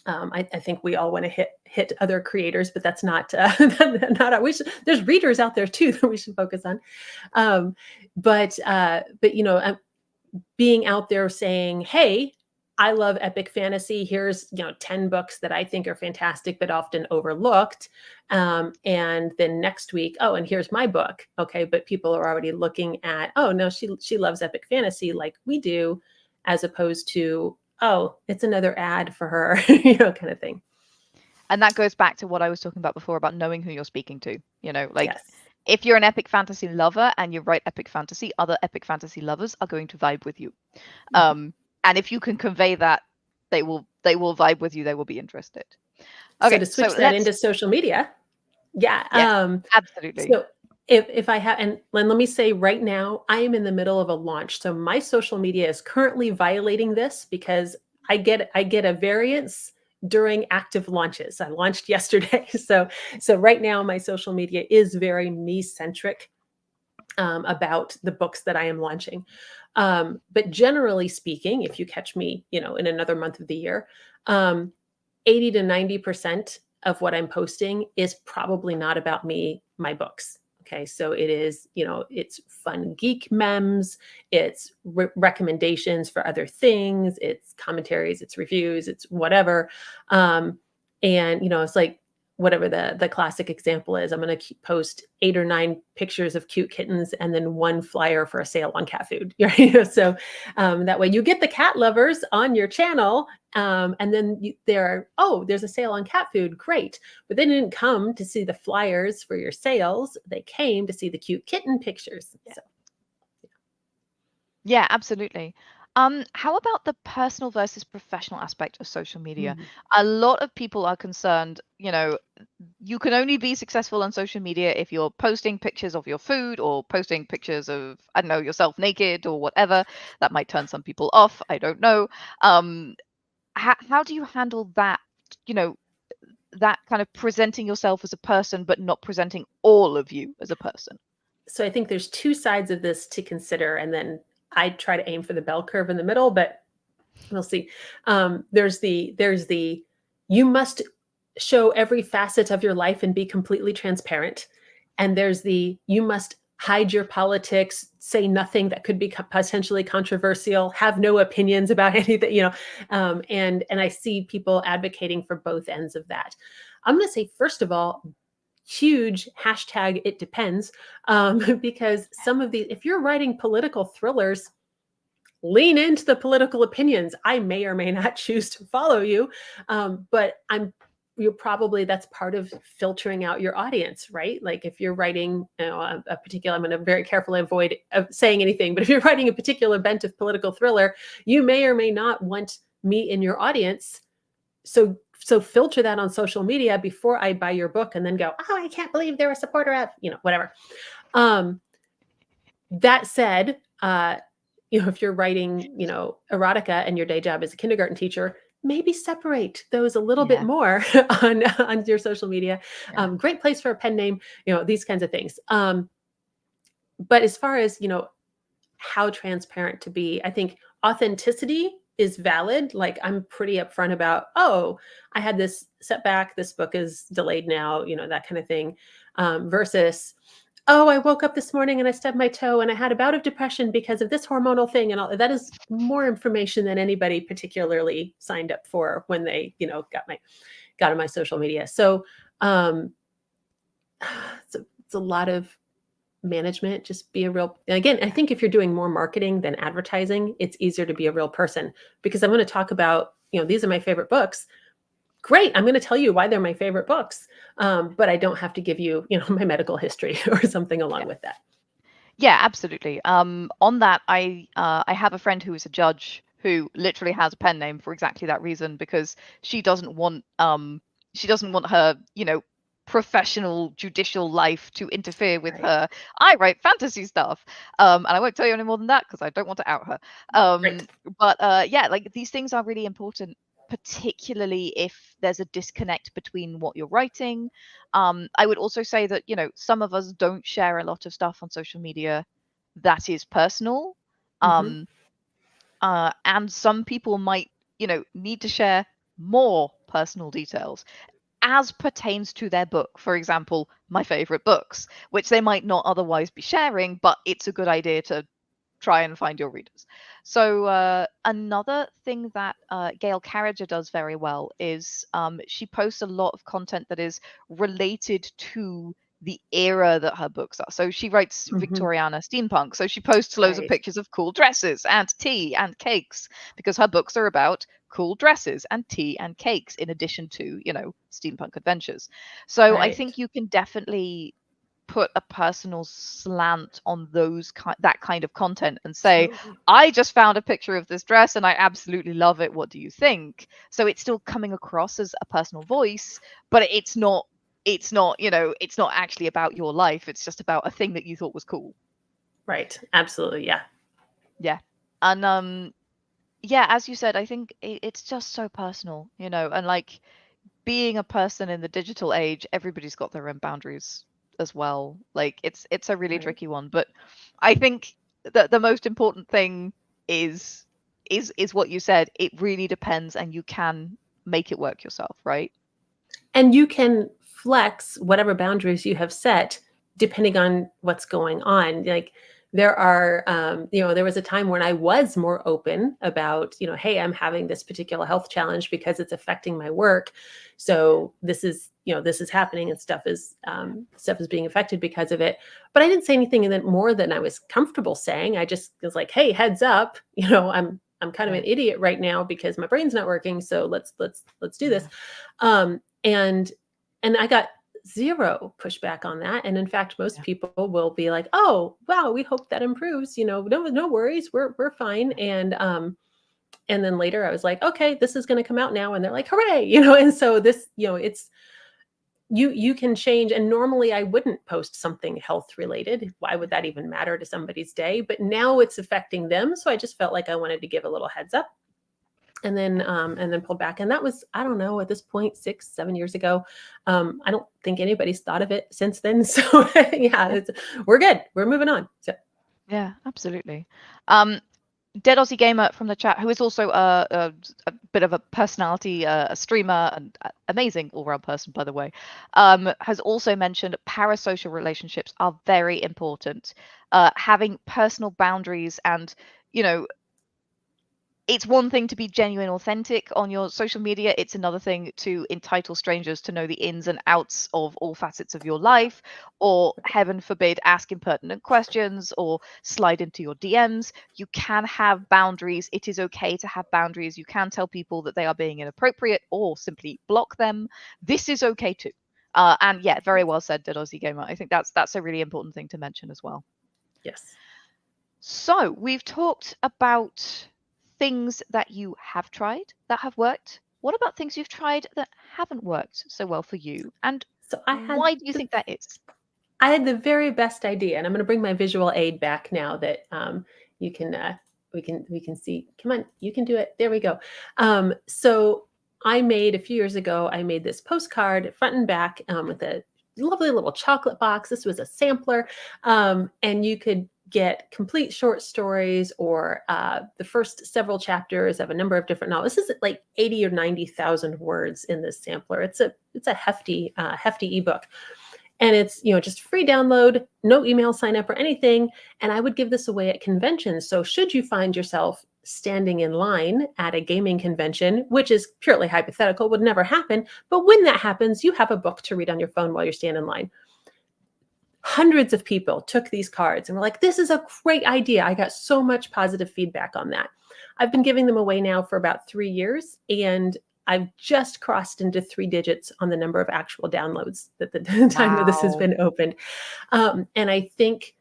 I think we all want to hit other creators, but that's not not our. There's readers out there too that we should focus on. But being out there saying, "Hey, I love epic fantasy. Here's 10 books that I think are fantastic but often overlooked." And then next week, oh, and here's my book. Okay, but people are already looking at, oh no, she loves epic fantasy like we do, as opposed to, oh, it's another ad for her, kind of thing. And that goes back to what I was talking about before about knowing who you're speaking to. Like Yes. if you're an epic fantasy lover and you write epic fantasy, other epic fantasy lovers are going to vibe with you. And if you can convey that, they will vibe with you. They will be interested. Okay, So to switch that into social media, yeah. Absolutely. So if I have, and let me say right now, I am in the middle of a launch. So my social media is currently violating this because I get a variance during active launches. I launched yesterday. So right now my social media is very me centric about the books that I am launching. But generally speaking, if you catch me, in another month of the year, 80 to 90% of what I'm posting is probably not about me, my books. Okay, so it is, it's fun geek memes, it's recommendations for other things, it's commentaries, it's reviews, it's whatever. And, it's like, whatever the classic example is, I'm going to post 8 or 9 pictures of cute kittens and then one flyer for a sale on cat food. So that way you get the cat lovers on your channel. And then there's a sale on cat food. Great. But they didn't come to see the flyers for your sales. They came to see the cute kitten pictures. Yeah, absolutely. How about the personal versus professional aspect of social media? Mm. A lot of people are concerned, you can only be successful on social media if you're posting pictures of your food or posting pictures of, I don't know, yourself naked or whatever. That might turn some people off. I don't know. Um, how do you handle that, you know, that kind of presenting yourself as a person, but not presenting all of you as a person? So I think there's two sides of this to consider, and then I try to aim for the bell curve in the middle, but we'll see. There's the you must show every facet of your life and be completely transparent, and there's the you must hide your politics, say nothing that could be potentially controversial, have no opinions about anything, and I see people advocating for both ends of that. I'm going to say, first of all, huge hashtag it depends, because some of these, if you're writing political thrillers, lean into the political opinions. I may or may not choose to follow you, but you're probably, that's part of filtering out your audience, right? Like if you're writing, a particular, I'm going to very carefully avoid saying anything, but if you're writing a particular bent of political thriller, you may or may not want me in your audience. So filter that on social media before I buy your book and then go, oh, I can't believe they're a supporter of, whatever. That said, if you're writing, erotica and your day job as a kindergarten teacher, maybe separate those a little bit Yeah, more on your social media. yeah, Great place for a pen name, these kinds of things. But as far as, how transparent to be, I think authenticity is valid. Like I'm pretty upfront about, oh, I had this setback, this book is delayed now, that kind of thing, versus, oh, I woke up this morning and I stubbed my toe and I had a bout of depression because of this hormonal thing. And all that is more information than anybody particularly signed up for when they, got on my social media. So um, it's a lot of management. Just be a real, again, I think if you're doing more marketing than advertising, it's easier to be a real person, because I'm going to talk about, these are my favorite books. Great, I'm going to tell you why they're my favorite books, but I don't have to give you, my medical history or something along yeah. with that. Yeah, absolutely. On that, I have a friend who is a judge who literally has a pen name for exactly that reason, because she doesn't want her, professional judicial life to interfere with Right. her. I write fantasy stuff. And I won't tell you any more than that because I don't want to out her. Right. But yeah, like these things are really important, particularly if there's a disconnect between what you're writing. I would also say that, some of us don't share a lot of stuff on social media that is personal. Mm-hmm. Um, and some people might, need to share more personal details as pertains to their book. For example, my favorite books, which they might not otherwise be sharing, but it's a good idea to try and find your readers. So another thing that Gail Carriger does very well is she posts a lot of content that is related to the era that her books are. So she writes Mm-hmm. Victoriana steampunk. So she posts loads of Right. pictures of cool dresses and tea and cakes, because her books are about cool dresses and tea and cakes in addition to, steampunk adventures. So I Right. think you can definitely put a personal slant on that kind of content and say, Absolutely. I just found a picture of this dress and I absolutely love it, what do you think? So it's still coming across as a personal voice, but it's not actually about your life. It's just about a thing that you thought was cool. Right. Absolutely. Yeah. Yeah. And yeah, as you said, I think it's just so personal, and like being a person in the digital age, everybody's got their own boundaries as well. Like it's a really Right. tricky one, but I think that the most important thing is is what you said. It really depends, and you can make it work yourself, right? And you can flex whatever boundaries you have set depending on what's going on. Like there are, there was a time when I was more open about, hey, I'm having this particular health challenge because it's affecting my work. So this is happening, and stuff is being affected because of it. But I didn't say anything more than I was comfortable saying. I just was like, hey, heads up, I'm kind of Yeah, an idiot right now because my brain's not working. So let's do yeah, this. And I got zero pushback on that. And in fact, most Yeah. people will be like, "Oh, wow, we hope that improves. No worries, we're fine." And then later I was like, "Okay, this is going to come out now," and they're like, "Hooray!" And so this, it's you can change. And normally I wouldn't post something health related. Why would that even matter to somebody's day? But now it's affecting them, so I just felt like I wanted to give a little heads up, and then pulled back. And that was, I don't know, at this point, 6 7 years ago. I don't think anybody's thought of it since then. So yeah, we're good, we're moving on. So Yeah, absolutely. Um, Dead Aussie Gamer from the chat, who is also a bit of a personality, a streamer, and amazing all-round person, by the way, has also mentioned parasocial relationships are very important. Having personal boundaries and, you know, it's one thing to be genuine, authentic on your social media. It's another thing to entitle strangers to know the ins and outs of all facets of your life, or heaven forbid, ask impertinent questions or slide into your DMs. You can have boundaries. It is okay to have boundaries. You can tell people that they are being inappropriate or simply block them. This is okay too. And yeah, very well said, Dead Aussie Gamer. I think that's a really important thing to mention as well. yes. So we've talked about things that you have tried that have worked. What about things you've tried that haven't worked so well for you? And So why do you think that is? I had the very best idea, and I'm going to bring my visual aid back now that you can we can see. Come on, you can do it. There we go. So I made a few years ago. I made this postcard front and back with a lovely little chocolate box. This was a sampler, and you could get complete short stories or the first several chapters of a number of different novels. This is like 80 or 90,000 words in this sampler. It's a hefty ebook. And it's just free download, no email sign up or anything. And I would give this away at conventions. So should you find yourself standing in line at a gaming convention, which is purely hypothetical, would never happen, but when that happens, you have a book to read on your phone while you're standing in line. Hundreds of people took these cards and were like, "This is a great idea." I got so much positive feedback on that. I've been giving them away now for about 3 years, and I've just crossed into 3 digits on the number of actual downloads at the time that this has Wow. been opened. And I think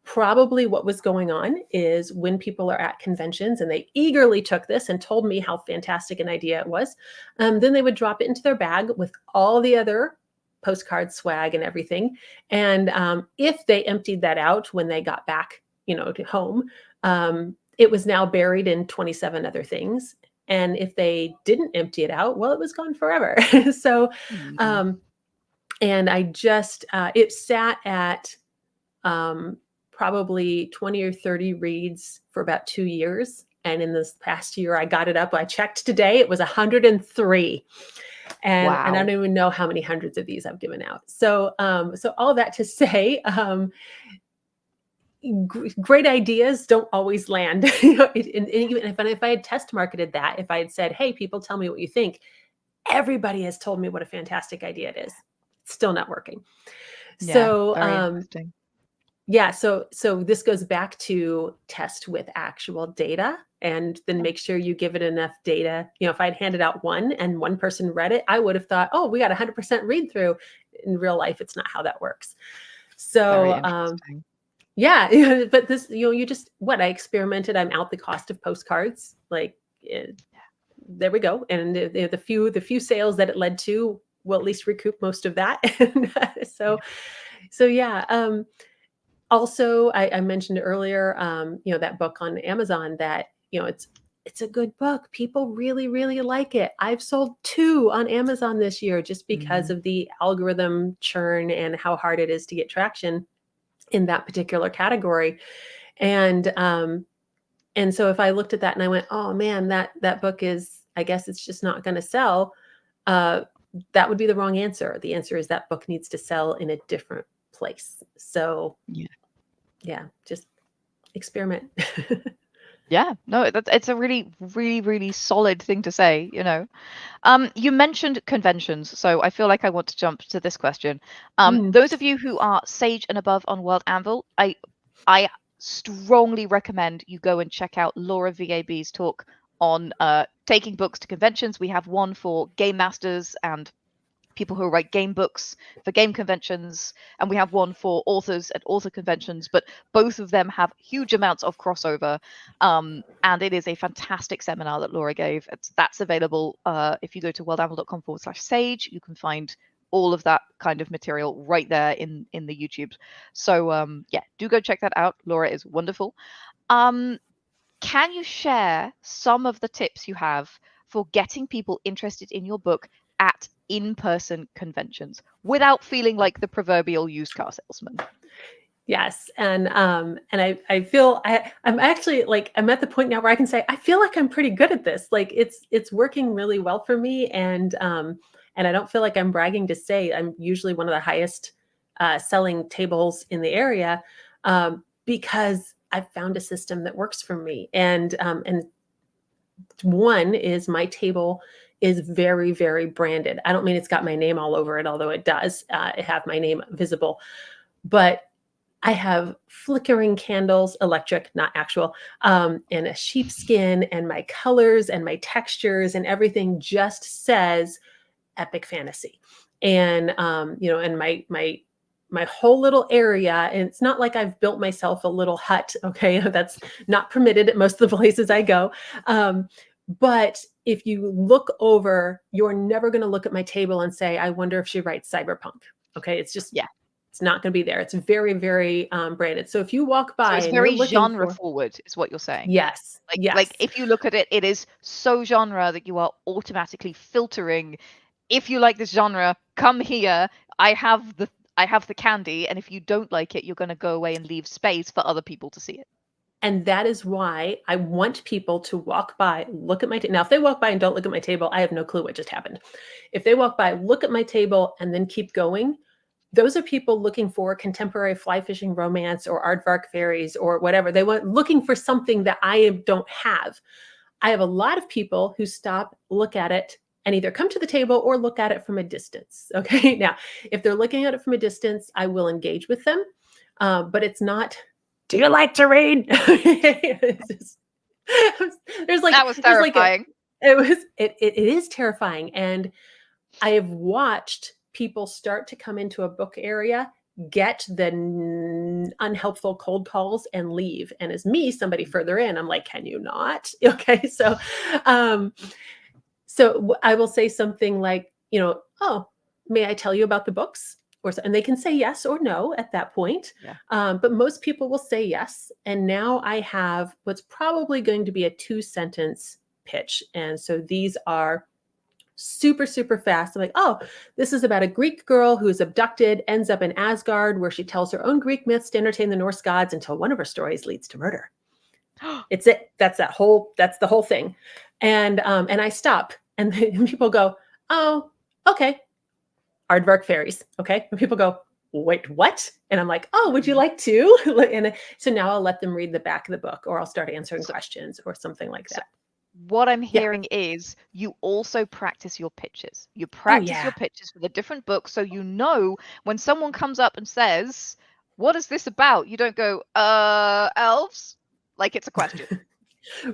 probably what was going on is when people are at conventions and they eagerly took this and told me how fantastic an idea it was, then they would drop it into their bag with all the other postcard swag and everything. And if they emptied that out when they got back, to home, it was now buried in 27 other things. And if they didn't empty it out, well, it was gone forever. So, Mm. um, and I just, it sat at um, probably 20 or 30 reads for about 2 years. And in this past year, I got it up. I checked today, it was 103. And I Wow. don't even know how many hundreds of these I've given out. So, so all that to say, great ideas don't always land. And even if I had test marketed that, if I had said, "Hey, people, tell me what you think," everybody has told me what a fantastic idea it is. It's still not working. Yeah, So, very interesting. yeah, so this goes back to test with actual data, and then Yeah, make sure you give it enough data. If I'd handed out one and one person read it, I would have thought, "Oh, we got 100% read through." In real life, it's not how that works. very So, interesting. yeah, but this, you just what I experimented. I'm out the cost of postcards. Like, there we go. And the few sales that it led to will at least recoup most of that. And Yeah. so yeah. Also, I mentioned earlier, that book on Amazon that it's a good book. People really, really like it. I've sold two on Amazon this year just because Mm. of the algorithm churn and how hard it is to get traction in that particular category. And so if I looked at that and I went, "Oh man, that book is, I guess it's just not going to sell," uh, that would be the wrong answer. The answer is that book needs to sell in a different place. So Yeah. yeah, just experiment. Yeah, no, it's a really, really, really solid thing to say, you know. You mentioned conventions, so I feel like I want to jump to this question. Mm, Those of you who are Sage and above on World Anvil, I strongly recommend you go and check out Laura VAB's talk on taking books to conventions. We have one for game masters and people who write game books for game conventions, and we have one for authors at author conventions, but both of them have huge amounts of crossover. And it is a fantastic seminar that Laura gave. That's available if you go to worldamble.com/sage. You can find all of that kind of material right there in the YouTube. So yeah, do go check that out. Laura is wonderful. Can you share some of the tips you have for getting people interested in your book at in-person conventions without feeling like the proverbial used car salesman? Yes. And I feel I'm actually like, I'm at the point now where I can say, I feel like I'm pretty good at this. Like it's working really well for me. And I don't feel like I'm bragging to say I'm usually one of the highest selling tables in the area, because I've found a system that works for me. And one is my table is very, very branded. I don't mean it's got my name all over it, although it does have my name visible, but I have flickering candles, electric, not actual, and a sheepskin, and my colors and my textures and everything just says epic fantasy. And and my whole little area, and it's not like I've built myself a little hut. Okay, that's not permitted at most of the places I go. But if you look over, you're never going to look at my table and say, I wonder if she writes cyberpunk. Okay, it's just, Yeah. it's not going to be there. It's very, very branded. So if you walk So by it's and you're very looking genre for, forward, is what you're saying. yes, Like yes. if you look at it, it is so genre that you are automatically filtering. If you like this genre, come here. I have the candy, and if you don't like it, you're going to go away and leave space for other people to see it. And that is why I want people to walk by, look at my table. Now, if they walk by and don't look at my table, I have no clue what just happened. If they walk by, look at my table, and then keep going, those are people looking for contemporary fly fishing romance or aardvark fairies or whatever. They want looking for something that I don't have. I have a lot of people who stop, look at it, and either come to the table or look at it from a distance. Okay. Now, if they're looking at it from a distance, I will engage with them. But it's not, do you like to read? It's just, That was there's like terrifying. it is terrifying. And I have watched people start to come into a book area, get the unhelpful cold calls and leave. And as me, somebody further in, I'm like, can you not? Okay. Um, so I will say something like, oh, may I tell you about the books? And they can say yes or no at that point. Yeah. But most people will say yes. And now I have what's probably going to be a 2-sentence pitch. And so these are super, super fast. I'm like, oh, this is about a Greek girl who's abducted, ends up in Asgard, where she tells her own Greek myths to entertain the Norse gods until one of her stories leads to murder. It's it. That's the whole thing. And I stop, and people go, oh, okay. Aardvark fairies. Okay. And people go, wait, what? And I'm like, oh, would you like to? And so now I'll let them read the back of the book, or I'll start answering questions or something like that. What I'm Yeah. hearing is you also practice your pitches. You Oh, practice yeah. your pitches for the different books, so you know when someone comes up and says, "What is this about?" You don't go, elves," like it's a question.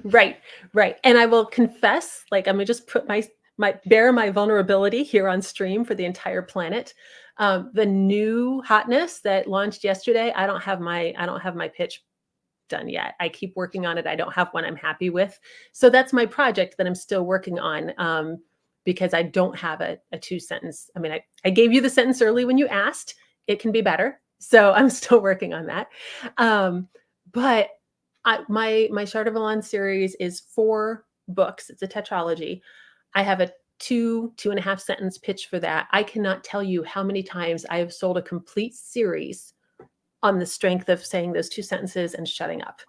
Right. And I will confess, like, I'm gonna just put my bear my vulnerability here on stream for the entire planet. The new hotness that launched yesterday, I don't have my pitch done yet. I keep working on it. I don't have one I'm happy with. So that's my project that I'm still working on, because I don't have a 2-sentence. I mean, I gave you the sentence early when you asked. It can be better. So I'm still working on that. But my Chardonnay series is 4 books. It's a tetralogy. I have a 2.5 sentence pitch for that. I cannot tell you how many times I have sold a complete series on the strength of saying those 2 sentences and shutting up.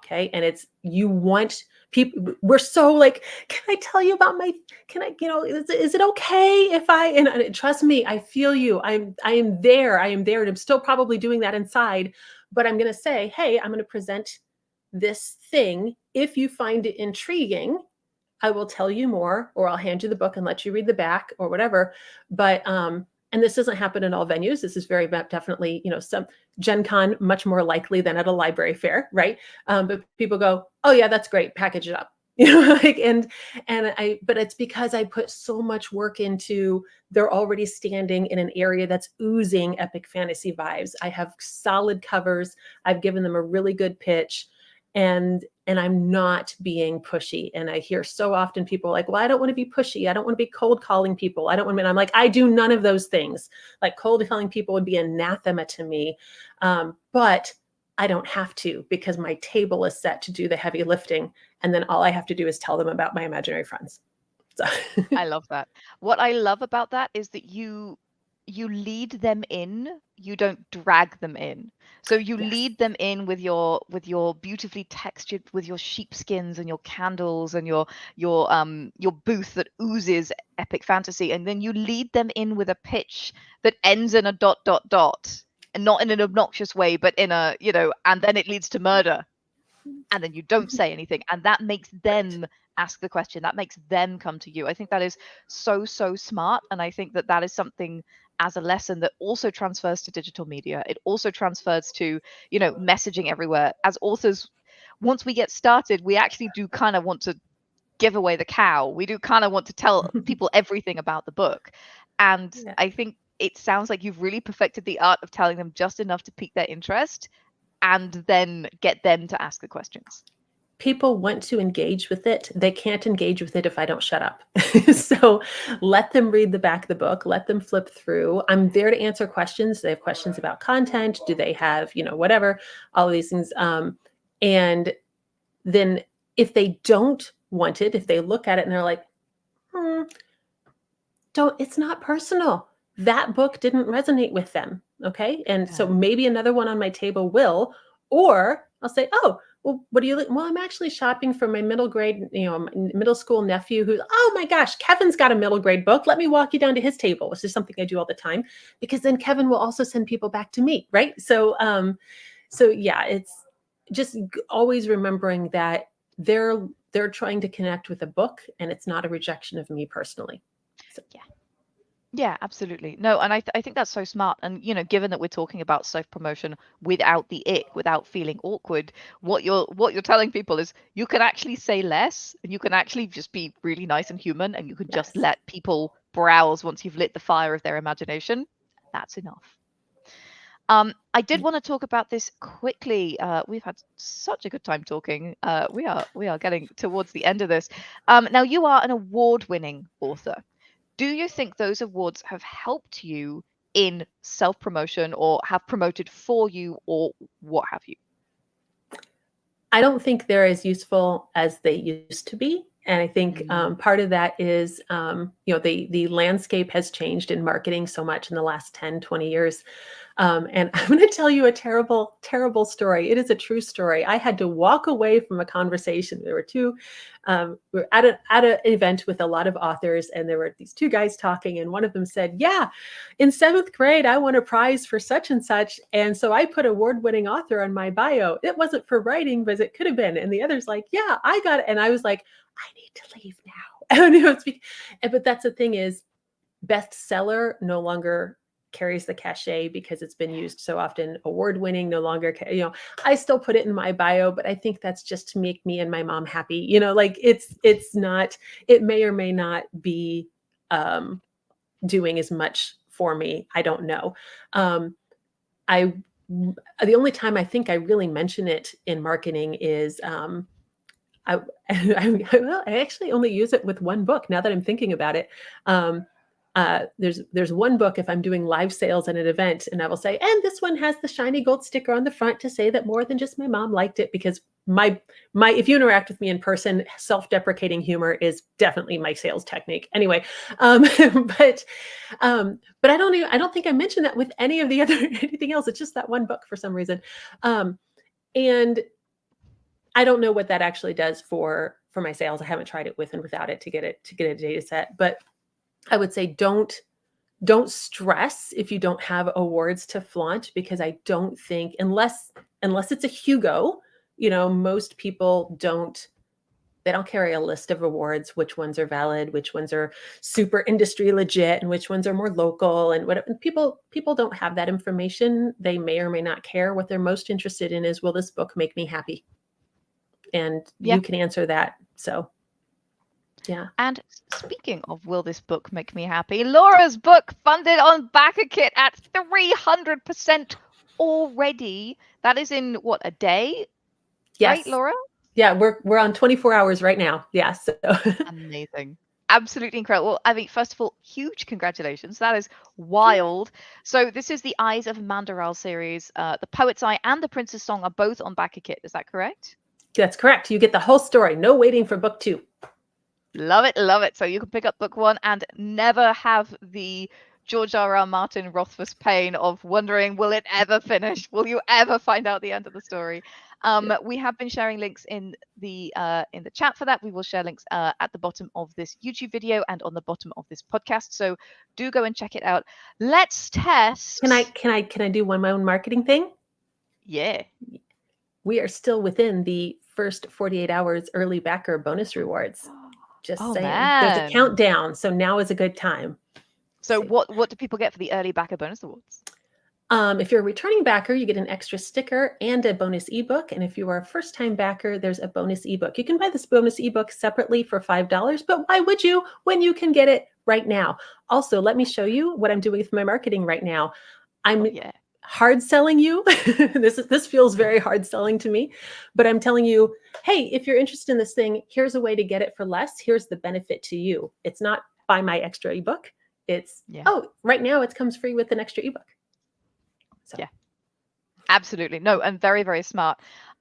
Okay. And it's, you want people, we're so like, can I tell you about is it okay if and trust me, I feel you. I am there. And I'm still probably doing that inside, but I'm going to say, hey, I'm going to present this thing. If you find it intriguing, I will tell you more, or I'll hand you the book and let you read the back or whatever. But, and this doesn't happen in all venues. This is very definitely, some Gen Con, much more likely than at a library fair, right? But people go, oh yeah, that's great. Package it up. like, but it's because I put so much work into, they're already standing in an area that's oozing epic fantasy vibes. I have solid covers. I've given them a really good pitch, and I'm not being pushy. And I hear so often people like, well, I don't want to be pushy. I don't want to be cold calling people. I don't want to, and I'm like, I do none of those things. Like cold calling people would be anathema to me. But I don't have to, because my table is set to do the heavy lifting. And then all I have to do is tell them about my imaginary friends. So I love that. What I love about that is that you lead them in, you don't drag them in. So you yes. lead them in with your beautifully textured, with your sheepskins and your candles and your booth that oozes epic fantasy, and then you lead them in with a pitch that ends in a dot dot dot, and not in an obnoxious way, but in a, and then it leads to murder, and then you don't say anything, and that makes Right. them ask the question, that makes them come to you. I think that is so smart, and I think that that is something as a lesson that also transfers to digital media. It also transfers to, messaging everywhere. As authors, once we get started, we actually do kind of want to give away the cow. We do kind of want to tell people everything about the book, and Yeah. I think it sounds like you've really perfected the art of telling them just enough to pique their interest and then get them to ask the questions. People want to engage with it. They can't engage with it if I don't shut up. So let them read the back of the book, let them flip through. I'm there to answer questions. They have questions about content. Do they have, whatever, all of these things. And then if they don't want it, if they look at it and they're like, hmm, it's not personal. That book didn't resonate with them. Okay. And so Yeah. maybe another one on my table will, or I'll say, oh, well, what do you like? Well, I'm actually shopping for my middle grade, middle school nephew who's, oh my gosh, Kevin's got a middle grade book. Let me walk you down to his table, which is something I do all the time, because then Kevin will also send people back to me. Right. So yeah, it's just always remembering that they're trying to connect with a book, and it's not a rejection of me personally. So Yeah. Yeah, absolutely. No, and I think that's so smart. And given that we're talking about self-promotion without the ick, without feeling awkward, what you're telling people is you can actually say less, and you can actually just be really nice and human, and you can just yes. let people browse once you've lit the fire of their imagination. That's enough. I did want to talk about this quickly. We've had such a good time talking. We are getting towards the end of this. Now you are an award-winning author. Do you think those awards have helped you in self-promotion, or have promoted for you, or what have you? I don't think they're as useful as they used to be. And I think Mm. part of that is, the landscape has changed in marketing so much in the last 10, 20 years. And I'm going to tell you a terrible, terrible story. It is a true story. I had to walk away from a conversation. There were we were at an event with a lot of authors, and there were these two guys talking, and one of them said, yeah, in seventh grade, I won a prize for such and such. And so I put award-winning author on my bio. It wasn't for writing, but it could have been. And the other's like, yeah, I got it. And I was like, I need to leave now. But that's the thing is, bestseller no longer carries the cachet because it's been used so often. Award winning no longer, I still put it in my bio, but I think that's just to make me and my mom happy. Like it's not, it may or may not be doing as much for me. I don't know. I the only time I think I really mention it in marketing is I, I actually only use it with one book now that I'm thinking about it. There's one book if I'm doing live sales at an event, and I will say, and this one has the shiny gold sticker on the front to say that more than just my mom liked it, because my if you interact with me in person, self-deprecating humor is definitely my sales technique. Anyway, um, but but I don't think I mentioned that with any of the other anything else. It's just that one book for some reason. And I don't know what that actually does for my sales. I haven't tried it with and without it to get a data set, but I would say don't stress if you don't have awards to flaunt, because I don't think, unless it's a Hugo, most people they don't carry a list of awards, which ones are valid, which ones are super industry legit, and which ones are more local, and what people don't have that information. They may or may not care. What they're most interested in is, will this book make me happy? and Yeah. you can answer that. So, yeah. And speaking of will this book make me happy, Laura's book funded on BackerKit at 300% already. That is in what, a day? Right, Yes. Laura? Yeah, we're on 24 hours right now. Yeah, so Amazing. Absolutely incredible. Well, I mean, first of all, huge congratulations. That is wild. So this is the Eyes of Mandaral series. The Poet's Eye and The Prince's Song are both on BackerKit. Is that correct? that's correct. You get the whole story. No waiting for book 2. Love it, love it. So you can pick up book 1 and never have the George R.R. Martin Rothfuss pain of wondering, will it ever finish? Will you ever find out the end of the story? We have been sharing links in the chat for that. We will share links at the bottom of this YouTube video and on the bottom of this podcast. So do go and check it out. Let's test. Can I do my own marketing thing? Yeah. We are still within the first 48 hours early backer bonus rewards. Just Oh saying. There's a man. countdown, so now is a good time. So what do people get for the early backer bonus awards? If you're a returning backer, you get an extra sticker and a bonus ebook. And if you are a first-time backer, there's a bonus ebook. You can buy this bonus ebook separately for $5, but why would you when you can get it right now? Also, let me show you what I'm doing with my marketing right now. I'm hard selling you. This feels very hard selling to me, but I'm telling you, hey, if you're interested in this thing, here's a way to get it for less. Here's the benefit to you. It's not buy my extra ebook. It's right now it comes free with an extra ebook. So. Yeah, absolutely. No, and very, very smart.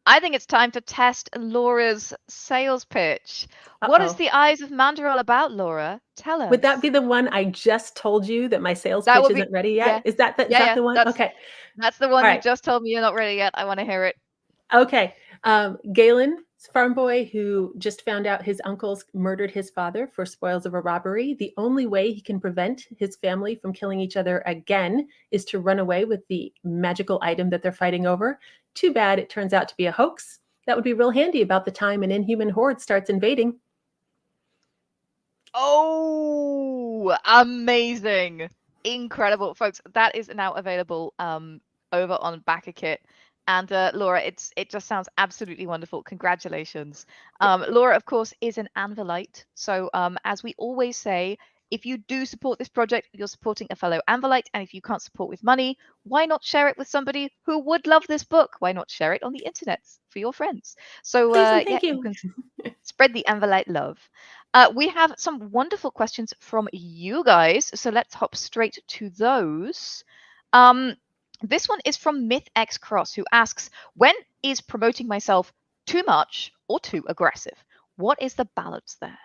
I think it's time to test Laura's sales pitch. What is the Eyes of Mandaral about, Laura? Tell us. Would that be the one I just told you that my sales pitch isn't ready yet? Yeah. Is that the one? Okay. That's the one you just told me you're not ready yet. I want to hear it. Okay. Galen, farm boy who just found out his uncles murdered his father for spoils of a robbery. The only way he can prevent his family from killing each other again is to run away with the magical item that they're fighting over. Too bad it turns out to be a hoax. That would be real handy about the time an inhuman horde starts invading. Oh, amazing. Incredible. Folks, that is now available over on BackerKit. And Laura, it just sounds absolutely wonderful. Congratulations. Laura, of course, is an Anvilite. So as we always say, if you do support this project, you're supporting a fellow Anvilite. And if you can't support with money, why not share it with somebody who would love this book? Why not share it on the internet for your friends? So thank you. You can spread the Anvilite love. We have some wonderful questions from you guys. So let's hop straight to those. This one is from Myth X Cross, who asks, when is promoting myself too much or too aggressive? What is the balance there?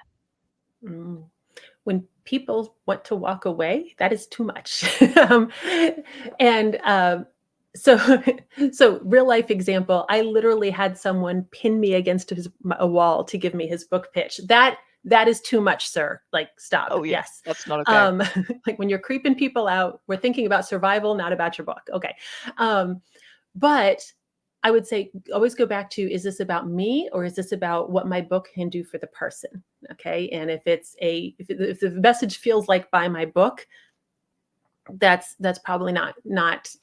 When people want to walk away, that is too much. So real life example, I literally had someone pin me against a wall to give me his book pitch. That is too much, sir. Like, stop. Oh, yeah. Yes. That's not okay. Like when you're creeping people out, we're thinking about survival, not about your book. Okay. But I would say always go back to, is this about me or is this about what my book can do for the person? Okay. And if if the message feels like buy my book, that's probably not,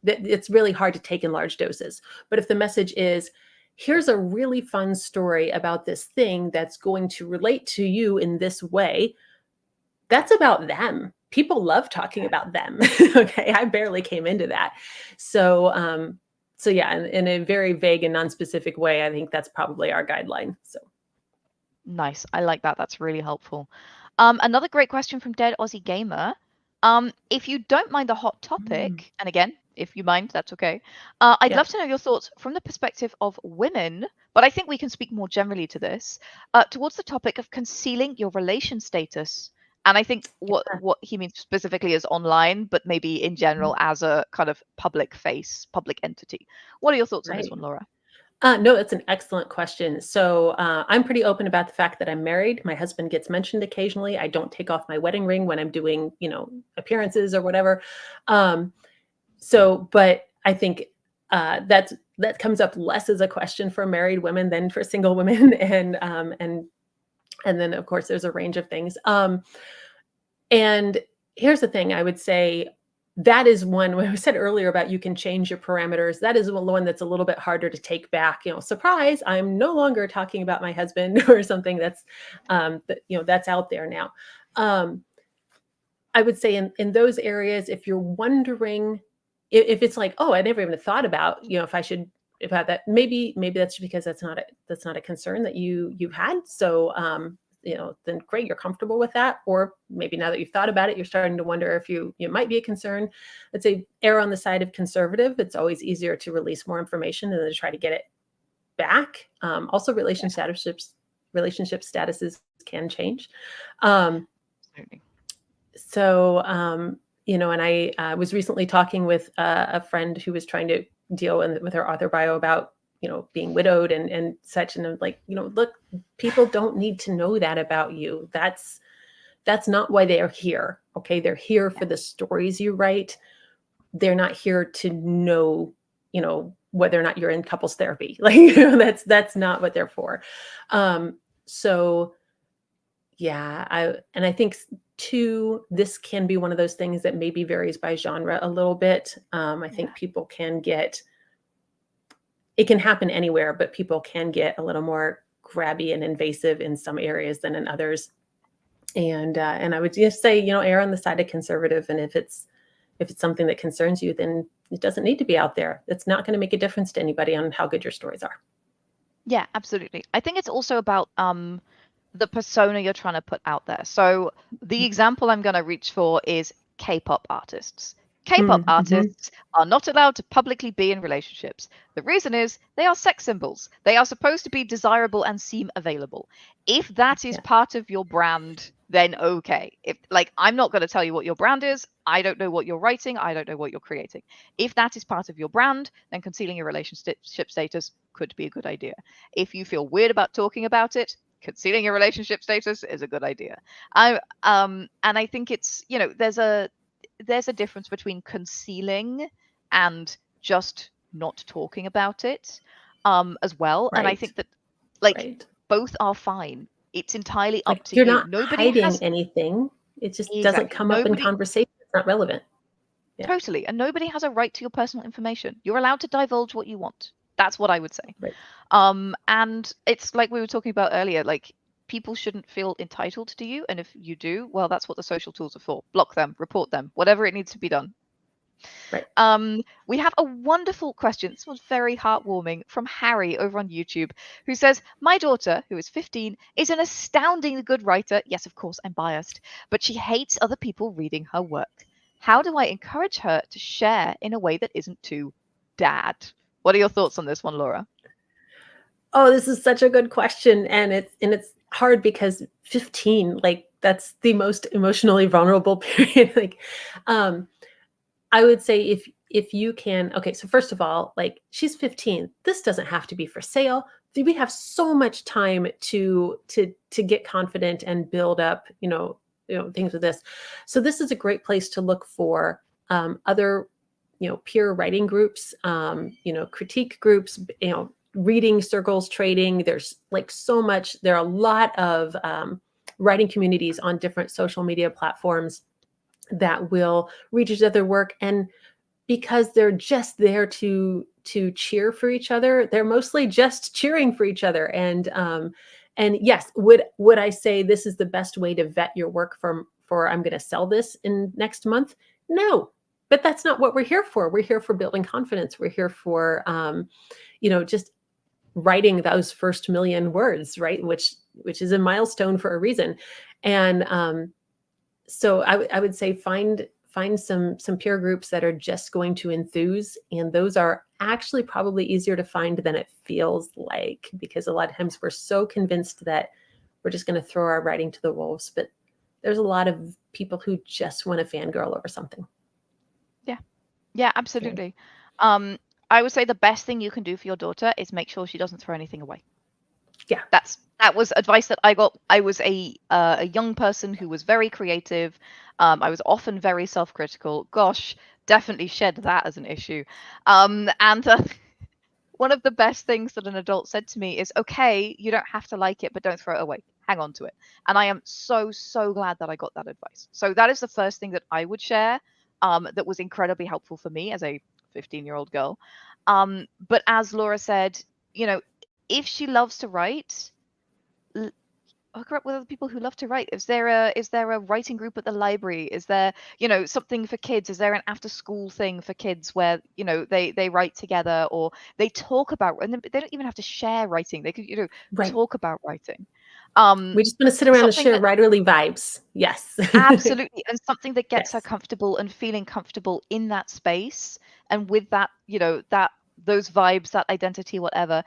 it's really hard to take in large doses. But if the message is, here's a really fun story about this thing that's going to relate to you in this way, that's about them. People love talking about them. Okay. I barely came into that. So yeah, in a very vague and non-specific way, I think that's probably our guideline. So nice. I like that. That's really helpful. Another great question from Dead Aussie Gamer. If you don't mind the hot topic, and again, if you mind, that's okay. I'd love to know your thoughts from the perspective of women, but I think we can speak more generally to this, towards the topic of concealing your relation status. And I think what he means specifically is online, but maybe in general as a kind of public face, public entity. What are your thoughts on this one, Laura? No, that's an excellent question. So I'm pretty open about the fact that I'm married. My husband gets mentioned occasionally. I don't take off my wedding ring when I'm doing, appearances or whatever. But I think that comes up less as a question for married women than for single women, and then of course there's a range of things. And here's the thing: I would say that is one when I said earlier about you can change your parameters. That is one that's a little bit harder to take back. Surprise! I'm no longer talking about my husband or something that's out there now. Um, I would say in those areas, if you're wondering if it's like, oh, I never even thought about, if I should if I had that, maybe that's because that's not a concern that you've had. So then great, you're comfortable with that. Or maybe now that you've thought about it, you're starting to wonder if you might be a concern. I'd say err on the side of conservative. It's always easier to release more information than to try to get it back. Also, relationship statuses can change. Um, Absolutely. so and I was recently talking with a friend who was trying to deal with her author bio about being widowed and such, and I'm like, look, people don't need to know that about you. That's not why they are here. Okay, they're here for the stories you write. They're not here to know whether or not you're in couples therapy. Like, that's not what they're for. So yeah, I think too, this can be one of those things that maybe varies by genre a little bit. I think people can get it can happen anywhere, but people can get a little more grabby and invasive in some areas than in others. And I would just say, err on the side of conservative. And if it's something that concerns you, then it doesn't need to be out there. It's not going to make a difference to anybody on how good your stories are. Yeah, absolutely. I think it's also about the persona you're trying to put out there. So the example I'm going to reach for is K-pop artists. K-pop Mm-hmm. artists are not allowed to publicly be in relationships. The reason is they are sex symbols. They are supposed to be desirable and seem available. If that is Yeah. part of your brand, then okay. If I'm not going to tell you what your brand is. I don't know what you're writing. I don't know what you're creating. If that is part of your brand, then concealing your relationship status could be a good idea. If you feel weird about talking about it, concealing your relationship status is a good idea. And I think it's there's a difference between concealing and just not talking about it as well. And I Right. think that Right. both are fine. It's entirely Like, up to you're you. not Nobody hiding has anything. It just doesn't exactly come up in nobody conversation. It's not relevant. Yeah. totally, and nobody has a right to your personal information. You're allowed to divulge what you want. That's what I would say. Right. And it's like we were talking about earlier, like people shouldn't feel entitled to you. And if you do, well, that's what the social tools are for. Block them, report them, whatever it needs to be done. Right. We have a wonderful question. This was very heartwarming from Harry over on YouTube, who says, my daughter, who is 15, is an astoundingly good writer. Yes, of course, I'm biased, but she hates other people reading her work. How do I encourage her to share in a way that isn't too dad? What are your thoughts on this one, Laura? Oh, this is such a good question, and it's hard because 15, like, that's the most emotionally vulnerable period. Like, um, I would say if you can, okay, so first of all, like, she's 15. This doesn't have to be for sale. We have so much time to get confident and build up, things with this. So this is a great place to look for other, peer writing groups, critique groups, reading circles, trading. There's like so much. There are a lot of writing communities on different social media platforms that will read each other work, and because they're just there to cheer for each other, they're mostly just cheering for each other. And yes, would I say this is the best way to vet your work for I'm going to sell this in next month? No, but that's not what we're here for. We're here for building confidence. We're here for just writing those first million words, right? Which is a milestone for a reason. And so I would say find some peer groups that are just going to enthuse, and those are actually probably easier to find than it feels like, because a lot of times we're so convinced that we're just going to throw our writing to the wolves, but there's a lot of people who just want to fangirl over something. Yeah. Yeah, Okay. absolutely. Um, I would say the best thing you can do for your daughter is make sure she doesn't throw anything away. Yeah. That was advice that I got. I was a young person who was very creative. I was often very self-critical. Gosh, definitely shed that as an issue. And one of the best things that an adult said to me is, "Okay, you don't have to like it, but don't throw it away. Hang on to it." And I am so glad that I got that advice. So that is the first thing that I would share. that was incredibly helpful for me as a 15-year-old girl. But as Laura said, you know, if she loves to write, hook her up with other people who love to write. Is there a writing group at the library? Is there, something for kids? Is there an after school thing for kids where, they write together, or they talk about, and they don't even have to share writing. They could, Right. talk about writing. We just want to sit around and Something share that writerly vibes. Yes. absolutely, and something that gets her Yes. comfortable and feeling comfortable in that space, and with that, those vibes, that identity, whatever,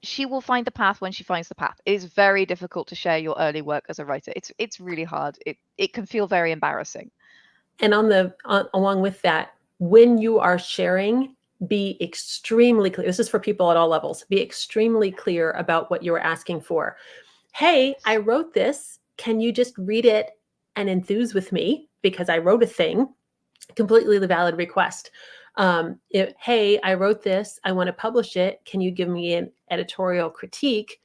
she will find the path when she finds the path. It is very difficult to share your early work as a writer. It's really hard. It can feel very embarrassing. And along with that, when you are sharing, be extremely clear. This is for people at all levels. Be extremely clear about what you're asking for. Hey, I wrote this. Can you just read it and enthuse with me because I wrote a thing? Completely the valid request. Hey, I wrote this. I want to publish it. Can you give me an editorial critique?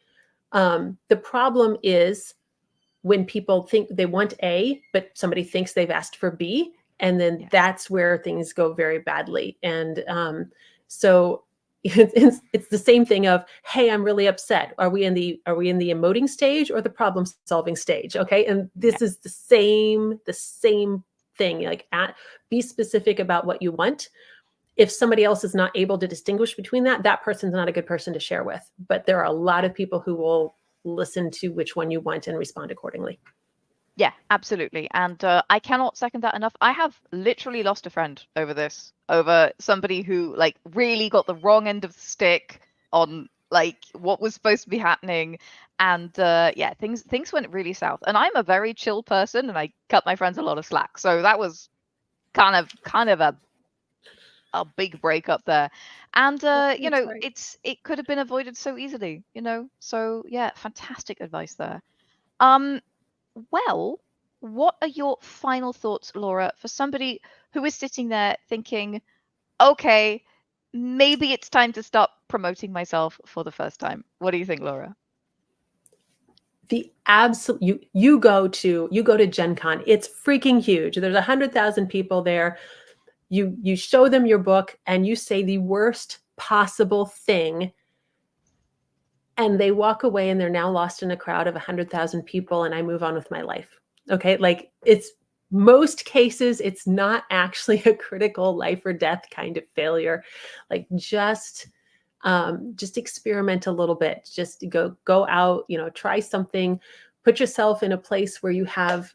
The problem is when people think they want A, but somebody thinks they've asked for B, and then Yes. that's where things go very badly. And so it's the same thing of, hey, I'm really upset. Are we in the emoting stage or the problem solving stage? Okay, and Yeah. this is the same thing. Like, be specific about what you want. If somebody else is not able to distinguish between that person's not a good person to share with. But there are a lot of people who will listen to which one you want and respond accordingly. Yeah, absolutely. And I cannot second that enough. I have literally lost a friend over this, over somebody who like really got the wrong end of the stick on like what was supposed to be happening. And yeah, things went really south. And I'm a very chill person and I cut my friends a lot of slack. So that was kind of a big breakup there. And I'm sorry. it could have been avoided so easily. So yeah, fantastic advice there. Um well, what are your final thoughts, Laura, for somebody who is sitting there thinking, okay, maybe it's time to start promoting myself for the first time? What do you think, Laura? The absolute you go to Gen Con. It's freaking huge. There's 100,000 people there. You show them your book and you say the worst possible thing, and they walk away and they're now lost in a crowd of 100,000 people, and I move on with my life. Okay, like, it's most cases it's not actually a critical life or death kind of failure. Like, just experiment a little bit. Just go out, try something. Put yourself in a place where you have,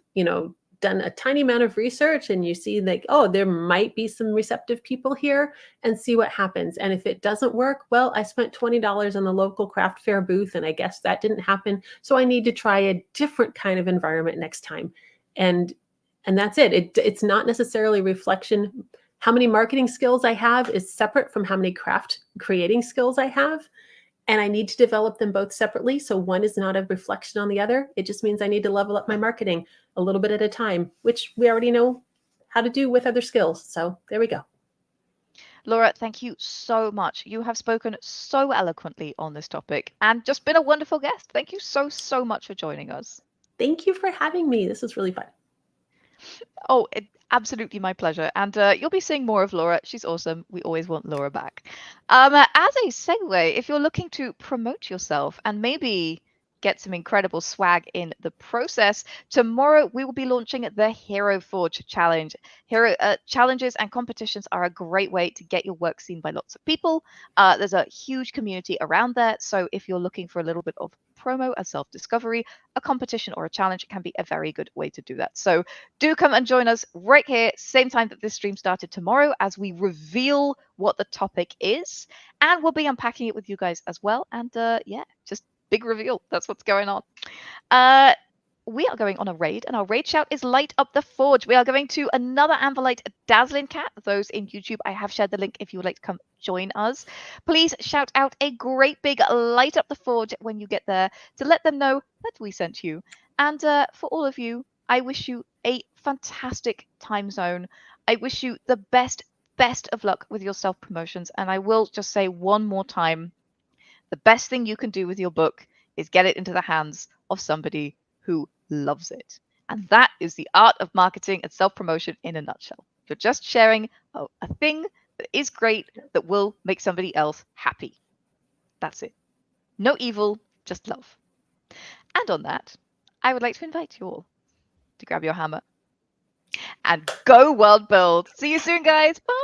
done a tiny amount of research and you see like, oh, there might be some receptive people here, and see what happens. And if it doesn't work, well, I spent $20 on the local craft fair booth and I guess that didn't happen. So I need to try a different kind of environment next time. And that's it. It's not necessarily reflection. How many marketing skills I have is separate from how many craft creating skills I have. And I need to develop them both separately. So one is not a reflection on the other. It just means I need to level up my marketing a little bit at a time, which we already know how to do with other skills. So there we go. Laura, thank you so much. You have spoken so eloquently on this topic and just been a wonderful guest. Thank you so, so much for joining us. Thank you for having me. This was really fun. Oh, absolutely my pleasure. And you'll be seeing more of Laura. She's awesome. We always want Laura back. As a segue, if you're looking to promote yourself and maybe get some incredible swag in the process, tomorrow we will be launching the Hero Forge Challenge. Hero challenges and competitions are a great way to get your work seen by lots of people. There's a huge community around there. So if you're looking for a little bit of promo and self-discovery, a competition or a challenge can be a very good way to do that. So do come and join us right here, same time that this stream started tomorrow, as we reveal what the topic is. And we'll be unpacking it with you guys as well. And yeah, just big reveal. That's what's going on. We are going on a raid, and our raid shout is Light Up the Forge. We are going to another Amberlight Dazzling Cat. Those in YouTube, I have shared the link if you would like to come join us. Please shout out a great big Light Up the Forge when you get there to let them know that we sent you. And for all of you, I wish you a fantastic time zone. I wish you the best of luck with your self promotions. And I will just say one more time, the best thing you can do with your book is get it into the hands of somebody who loves it. And that is the art of marketing and self promotion in a nutshell. You're just sharing a thing that is great that will make somebody else happy. That's it. No evil, just love. And on that, I would like to invite you all to grab your hammer and go world build. See you soon, guys. Bye.